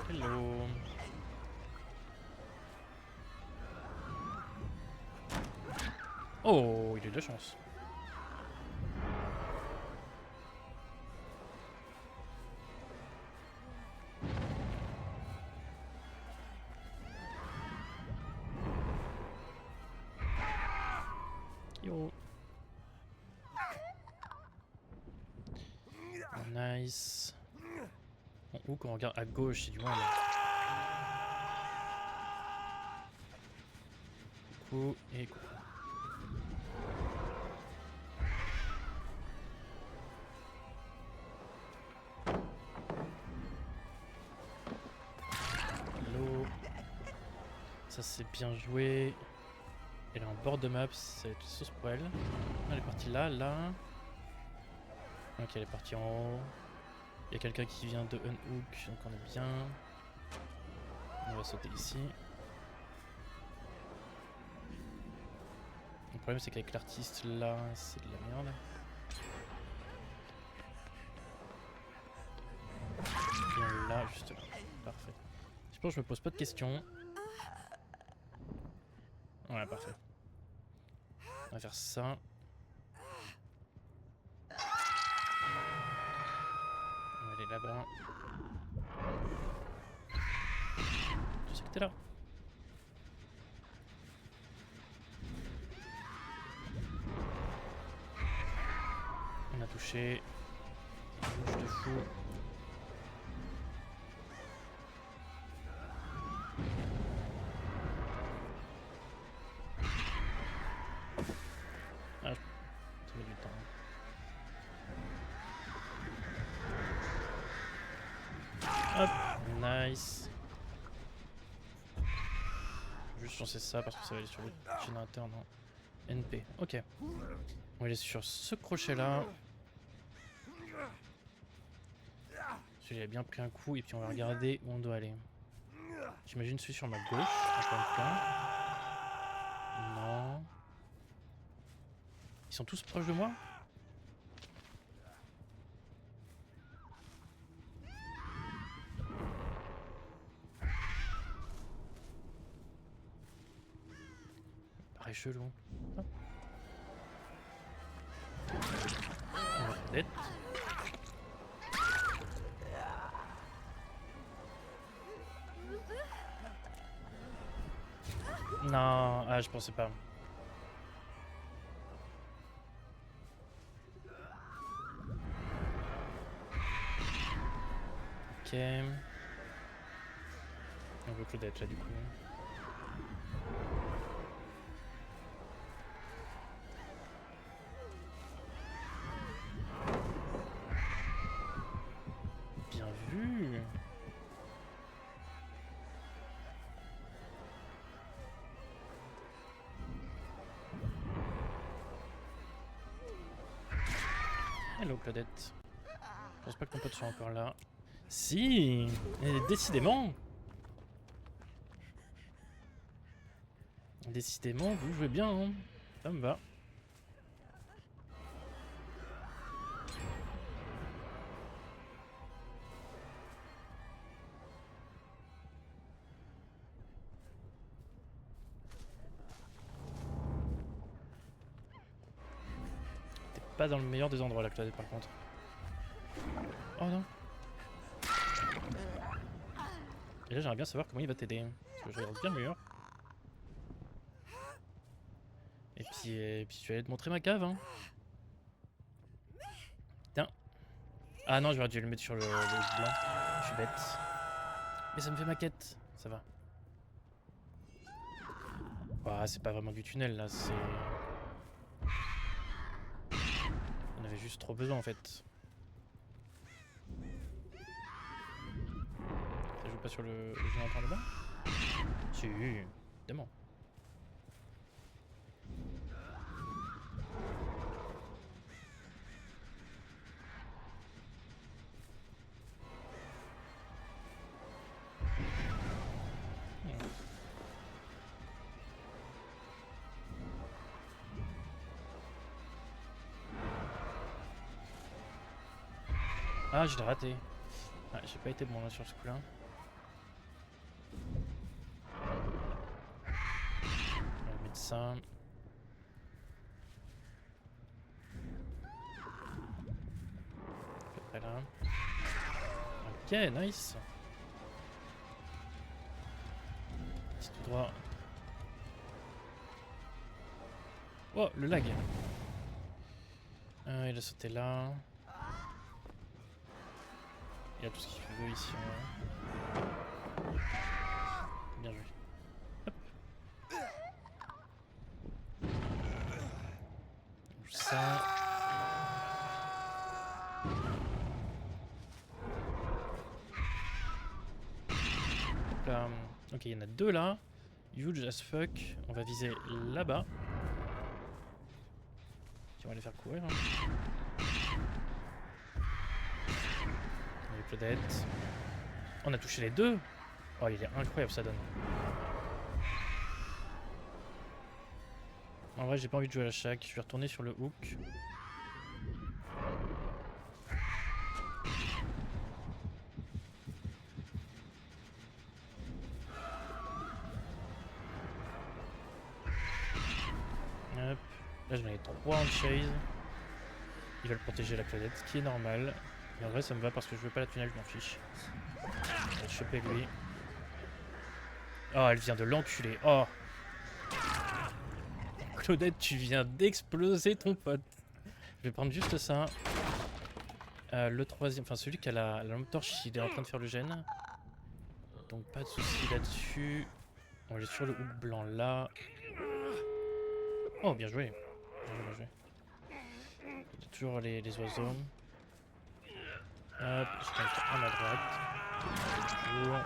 Hello. Oh, il a eu de la chance. Yo. Nice. Bon, où quand on regarde à gauche, c'est du monde. Coucou et coucou. Hello. Ça c'est bien joué. Elle est en bord de map, c'est une sauce pour elle. Elle est partie là, là. Ok, elle est partie en haut. Il y a quelqu'un qui vient de unhook, donc on est bien. On va sauter ici. Le problème c'est qu'avec l'artiste là, c'est de la merde. Bien là, juste là. Parfait. Je pense que je me pose pas de questions. Ouais, parfait. On va faire ça. On va aller là-bas. Tu sais que t'es là. On a touché. Bouge de fou. Ah, ça met du temps. Hop, nice. Juste lancer ça parce que ça va aller sur le générateur, non. NP, ok. On va aller sur ce crochet là. Celui-là a bien pris un coup et puis on va regarder où on doit aller. J'imagine celui sur ma gauche, encore une fois. Non. Ils sont tous proches de moi? Pareil chelou. Hop. On va peut-être. Non, ah je pensais pas. Ok. On veut Claudette là du coup. Bien vu. Hello Claudette. Je pense pas que ton pote soit encore là. Si, et décidément. Décidément, vous jouez bien, hein. Ça me va. T'es pas dans le meilleur des endroits la Claudette par contre. Oh non. Et là j'aimerais bien savoir comment il va t'aider. Parce que je regarde bien le mur. Et puis tu vas aller te montrer ma cave hein. Tiens. Ah non, j'aurais dû le mettre sur le blanc. Je suis bête. Mais ça me fait ma quête. Ça va. Bah, c'est pas vraiment du tunnel là, c'est... On avait juste trop besoin en fait. Ça joue pas sur le générateur là-bas? Si, évidemment. Ah, je l'ai raté. Ah, j'ai pas été bon là sur ce coup-là. On va mettre ça. Après là. Ok, nice. C'est tout droit. Oh, le lag. Il a sauté là. Il y a tout ce qu'il veut ici. Bien joué. Hop. Ça. Hop là. Ok, il y en a deux là. Huge as fuck. On va viser là-bas. On va les faire courir. Les Claudettes. On a touché les deux. Oh, il est incroyable ça donne. En vrai, j'ai pas envie de jouer à la chaque. Je vais retourner sur le hook. Hop. Là, j'en ai 3 en chase. Ils veulent protéger la Claudette, ce qui est normal. Mais en vrai, ça me va parce que je veux pas la tunnel, je m'en fiche. On va choper lui. Oh, elle vient de l'enculer. Oh! Claudette, tu viens d'exploser ton pote. Je vais prendre juste ça. Le troisième, enfin celui qui a la lampe torche, il est en train de faire le gène. Donc pas de soucis là-dessus. On est sur le hook blanc là. Oh, bien joué. Bien joué, bien joué. Il y a toujours les oiseaux. Hop, je connecte un à droite. Toujours.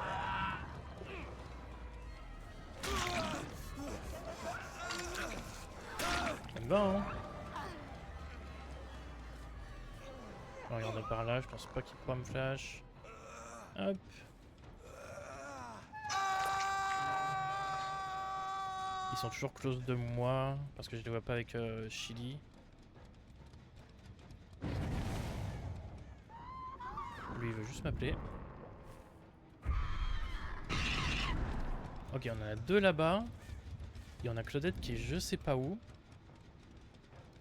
Ça me va, hein. On va regarder par là, je pense pas qu'il pourra me flash. Hop. Ils sont toujours close de moi parce que je les vois pas avec Chili. Lui il veut juste m'appeler. Ok, on en a deux là-bas. Et on a Claudette qui est je sais pas où.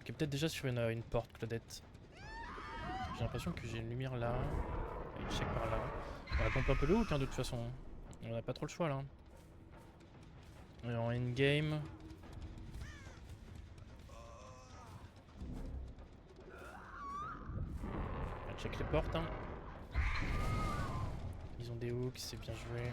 Qui est peut-être déjà sur une porte, Claudette. J'ai l'impression que j'ai une lumière là. Et une check par là. On va pomper un peu le hook hein, de toute façon. On a pas trop le choix là. On est en endgame. On va check les portes. Hein. Ils ont des hooks, c'est bien joué.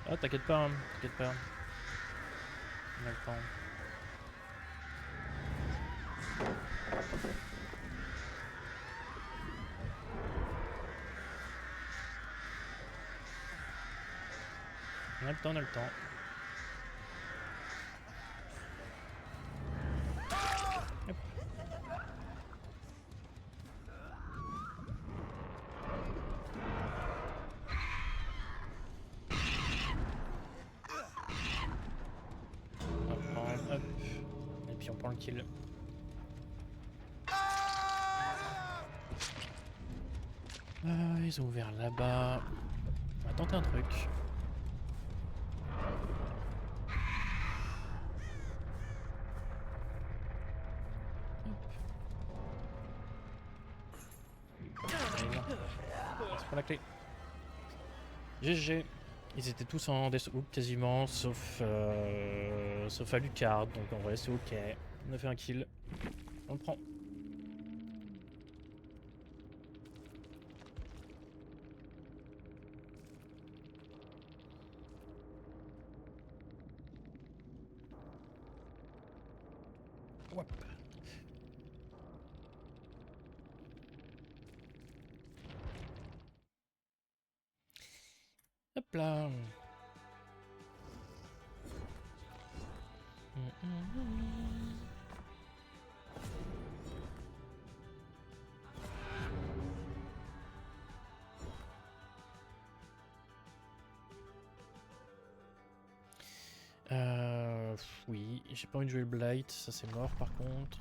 Ah, t'inquiète pas, hein. T'inquiète pas. On a le temps. On a le temps, on a le temps. Hop. On prend, hop. Et puis on prend le kill. Ils ont ouvert là-bas. tenter un truc. C'est pas la clé. GG. Ils étaient tous en death hook quasiment, sauf Alucard, donc en vrai c'est ok. On a fait un kill. On le prend. Hop. Hop là. Oui, j'ai pas envie de jouer le Blight, ça c'est mort par contre.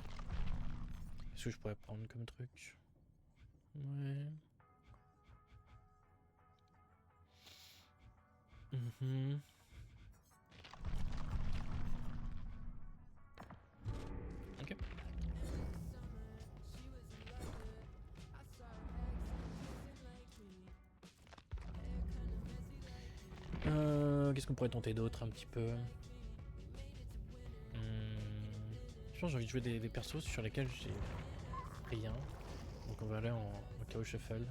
Qu'est-ce que je pourrais prendre comme truc? Ouais. Ok. Qu'est-ce qu'on pourrait tenter d'autre un petit peu? Je pense que j'ai envie de jouer des persos sur lesquels j'ai rien. Donc on va aller en chaos shuffle.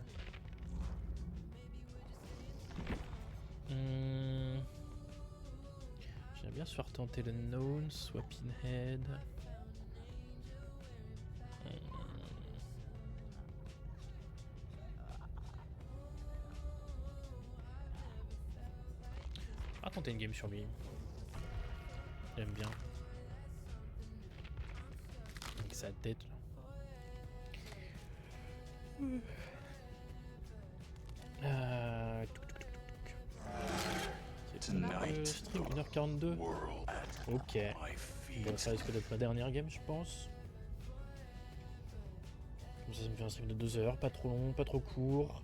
J'aimerais bien se faire tenter le Known, soit Pinhead. On va tenter une game sur lui. J'aime bien. Avec sa tête là. Stream 1h42. Ok. Bon, ça risque d'être ma dernière game, je pense. Comme ça me fait un stream de 2 heures, pas trop long, pas trop court.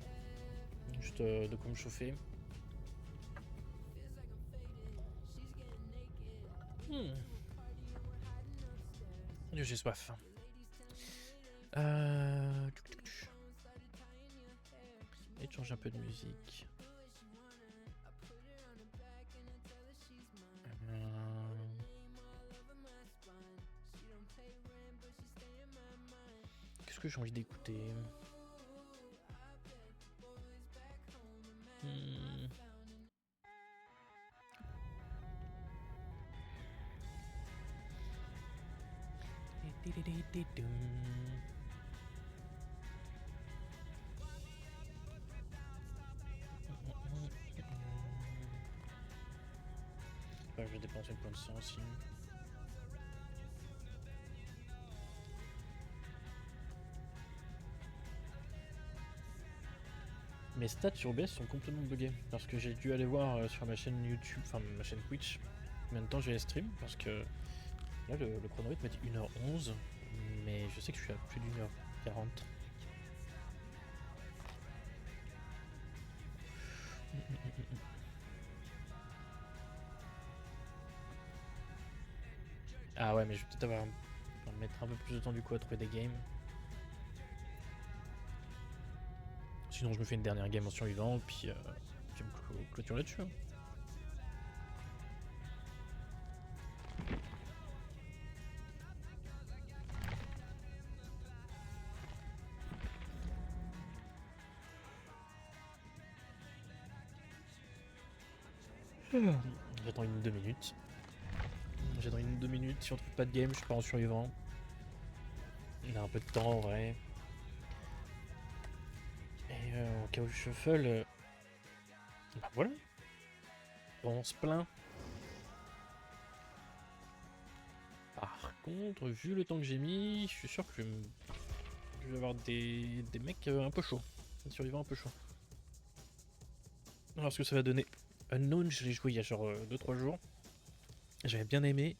Juste de quoi me chauffer. J'ai soif. Et de changer un peu de musique. Qu'est-ce que j'ai envie d'écouter? Je vais dépenser le point de sang aussi. Mes stats sur OBS sont complètement buggés parce que j'ai dû aller voir sur ma chaîne YouTube, enfin ma chaîne Twitch, combien de temps j'ai stream parce que là le chronomètre m'a dit 1h11, mais je sais que je suis à plus d'1h40. Ah ouais, mais je vais peut-être mettre un peu plus de temps du coup à trouver des games. Sinon je me fais une dernière game en survivant, puis je me clôture là-dessus. Hein. J'attends 2 minutes. J'attends 2 minutes, si on trouve pas de game, je pars en survivant. On a un peu de temps en vrai. Et au cas où je shuffle, bah voilà. Bon, on se plaint. Par contre, vu le temps que j'ai mis, je suis sûr que je vais avoir des mecs un peu chauds. Des survivants un peu chauds. Alors ce que ça va donner. Unknown, je l'ai joué il y a genre 2-3 jours. J'avais bien aimé,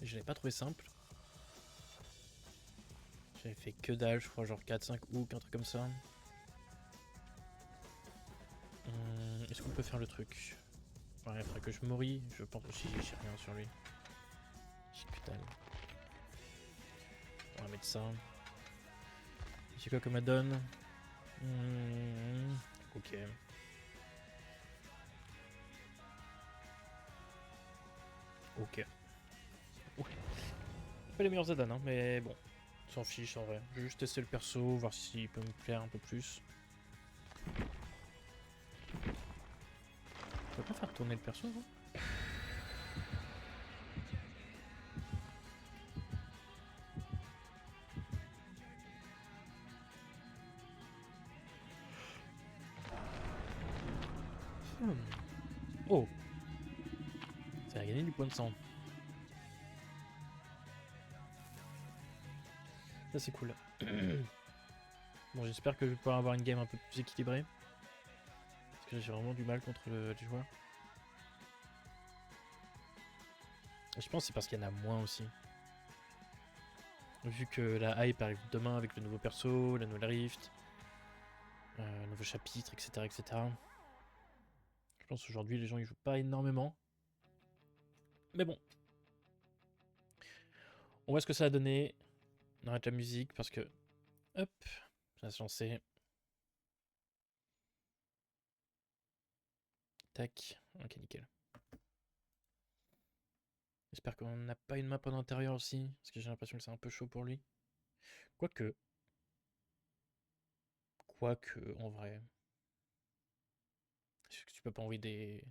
mais je l'ai pas trouvé simple. J'avais fait que dalle, je crois, genre 4-5 hooks, un truc comme ça. Est-ce qu'on peut faire le truc. Ouais, il faudrait que je mouris. Je pense aussi j'ai rien sur lui. J'ai que dalle. On va mettre ça. J'ai quoi comme add-on? Ok. Ok. Ouais. Pas les meilleurs add-ons, hein, mais bon. On s'en fiche en vrai. Je vais juste tester le perso, voir s'il peut me plaire un peu plus. On peut pas faire tourner le perso, non? Oh! Ça a gagné du point de sang. Ça c'est cool. Bon, j'espère que je vais pouvoir avoir une game un peu plus équilibrée. Parce que j'ai vraiment du mal contre les joueurs. Et je pense que c'est parce qu'il y en a moins aussi. Vu que la hype arrive demain avec le nouveau perso, la nouvelle rift, nouveau chapitre, etc., etc. Je pense qu'aujourd'hui les gens ils jouent pas énormément. Mais bon. On voit ce que ça a donné. On arrête la musique parce que... Hop, ça va se lancer. Tac, ok nickel. J'espère qu'on n'a pas une map en intérieur aussi, parce que j'ai l'impression que c'est un peu chaud pour lui. Quoique... en vrai... Je sais que tu peux pas envoyer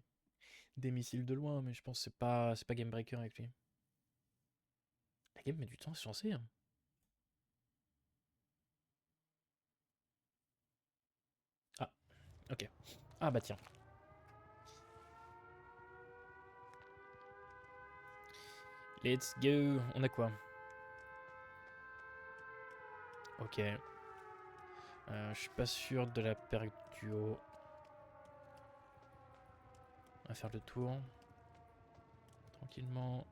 des missiles de loin, mais je pense que c'est pas game breaker avec lui. La game met du temps à se lancer, hein. Ah, ok. Ah bah tiens. Let's go. On a quoi? Ok. Je suis pas sûr de la période du haut. On va faire le tour. Tranquillement.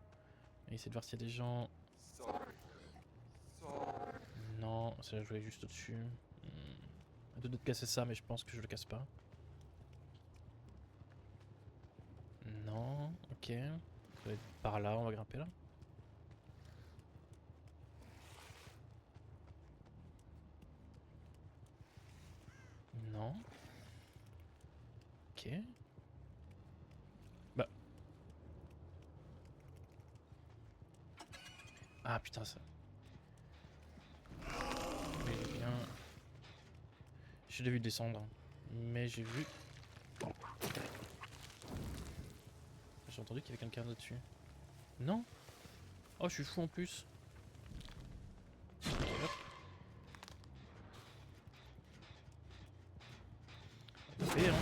On va essayer de voir s'il y a des gens. Non, ça va jouer juste au-dessus. À deux doigts de casser ça, mais je pense que je le casse pas. Non, ok. Ça va être par là, on va grimper là. Non. Ok. Bah. Ah putain, ça. Mais bien. Je l'ai vu descendre. Mais j'ai vu. J'ai entendu qu'il y avait quelqu'un au-dessus. Non. Oh, je suis fou en plus. Hop. Fait, hein.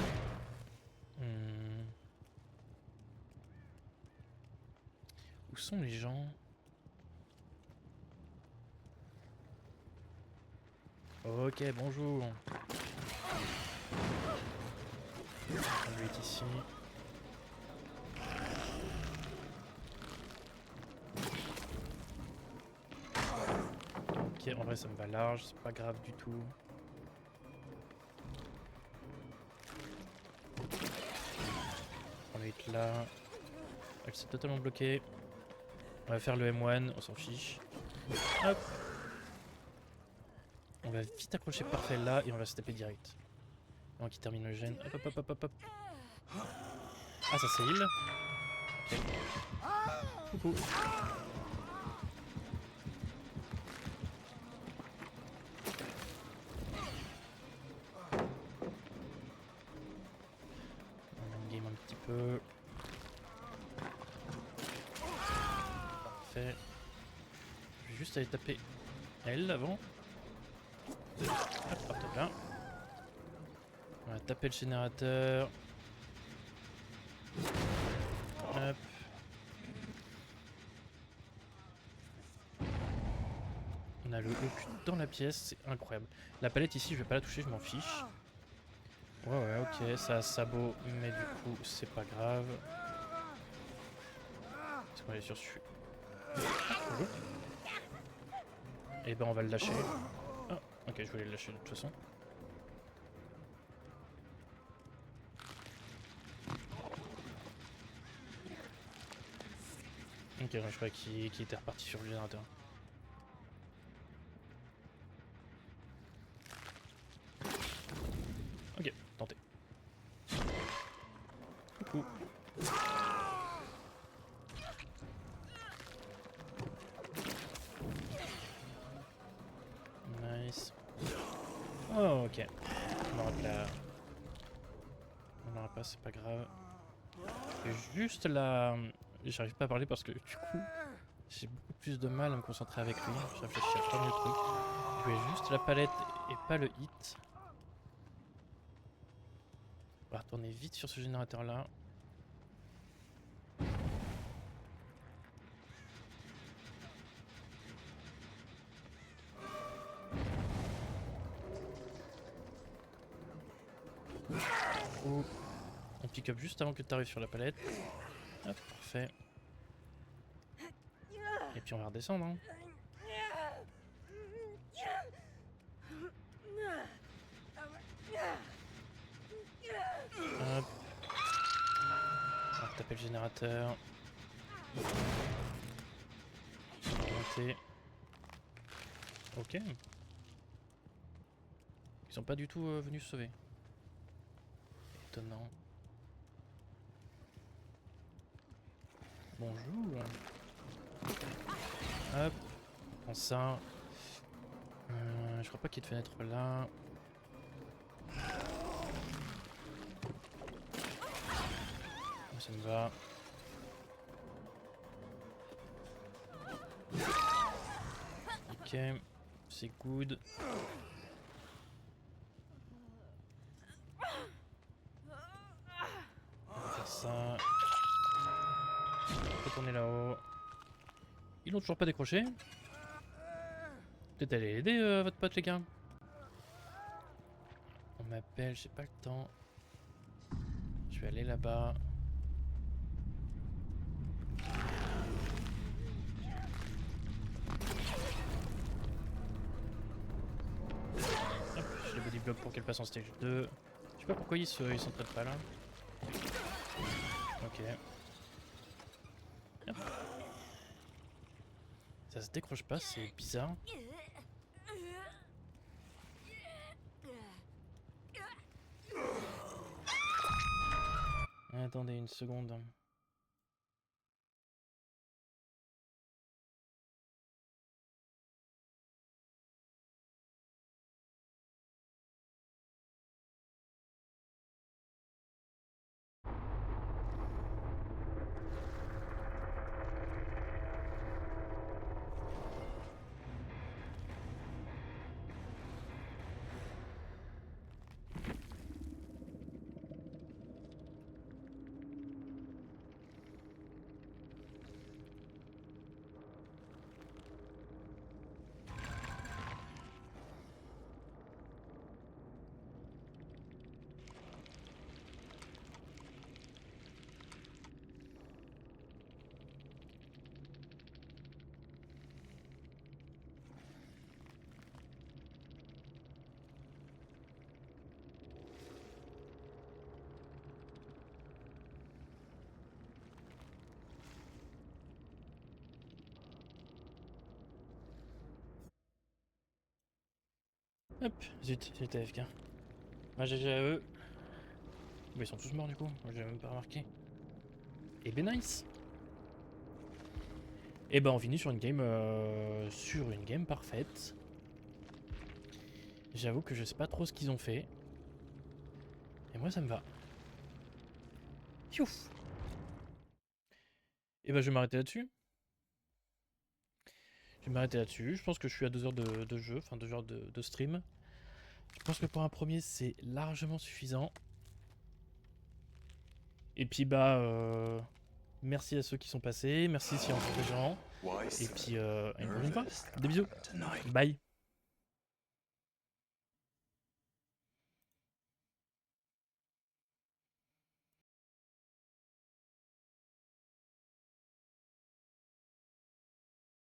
Où sont les gens? Ok, bonjour. Lui est ici. Ok, en vrai ça me va large, c'est pas grave du tout. On va être là. Elle s'est totalement bloquée. On va faire le M1, on s'en fiche. Hop. On va vite accrocher parfait là et on va se taper direct. Avant qu'il termine le gène. Hop hop hop hop hop. Ah ça c'est heal. Ok. Coucou. On game un petit peu. Parfait. Je vais juste aller taper elle avant. Hop, hop là. On va taper le générateur. Hop. On a le hook dans la pièce, c'est incroyable. La palette ici, je vais pas la toucher, je m'en fiche. Ouais, ok, ça a sabot, mais du coup, c'est pas grave. Est-ce qu'on est sur celui? Et ben, on va le lâcher. Ah, ok, je voulais le lâcher de toute façon. Ok, je croyais qu'il était reparti sur le générateur. Ok, tenté. Coucou. Nice. Oh, ok. On aura pas, on aura pas, c'est pas grave. Juste là, j'arrive pas à parler parce que du coup, j'ai beaucoup plus de mal à me concentrer avec lui. Je réfléchis à plein de trucs. Je vais juste la palette et pas le hit. On va retourner vite sur ce générateur là. Oh. On pick up juste avant que tu arrives sur la palette. Hop, parfait. Et puis on va redescendre. Hein. Hop. On va taper le générateur. Monter. Ok. Ils sont pas du tout venus se sauver. Étonnant. Bonjour. Hop. Prends ça. Je crois pas qu'il y ait de fenêtre là. Ça me va. Ok. C'est good. On va faire ça. Retourner là-haut. Ils n'ont toujours pas décroché. Peut-être aller aider votre pote, les gars. On m'appelle, j'ai pas le temps. Je vais aller là-bas. Hop, je les body block pour qu'elle passe en stage 2. Je sais pas pourquoi ils s'entraident pas là. Ok. Hop. Ça se décroche pas, c'est bizarre. Attendez une seconde. Hop, zut, j'étais AFK. Bah GG à eux. Bah ils sont tous morts du coup, j'ai même pas remarqué. Et ben nice. Et ben on finit sur une game parfaite. J'avoue que je sais pas trop ce qu'ils ont fait. Et moi ça me va. Piouf. Et ben je vais m'arrêter là-dessus. Je pense que je suis à 2 heures de jeu, enfin 2 heures de stream. Je pense que pour un premier c'est largement suffisant. Et puis bah merci à ceux qui sont passés, merci s'il y a encore des gens. Et puis à une prochaine fois. Des bisous. Bye.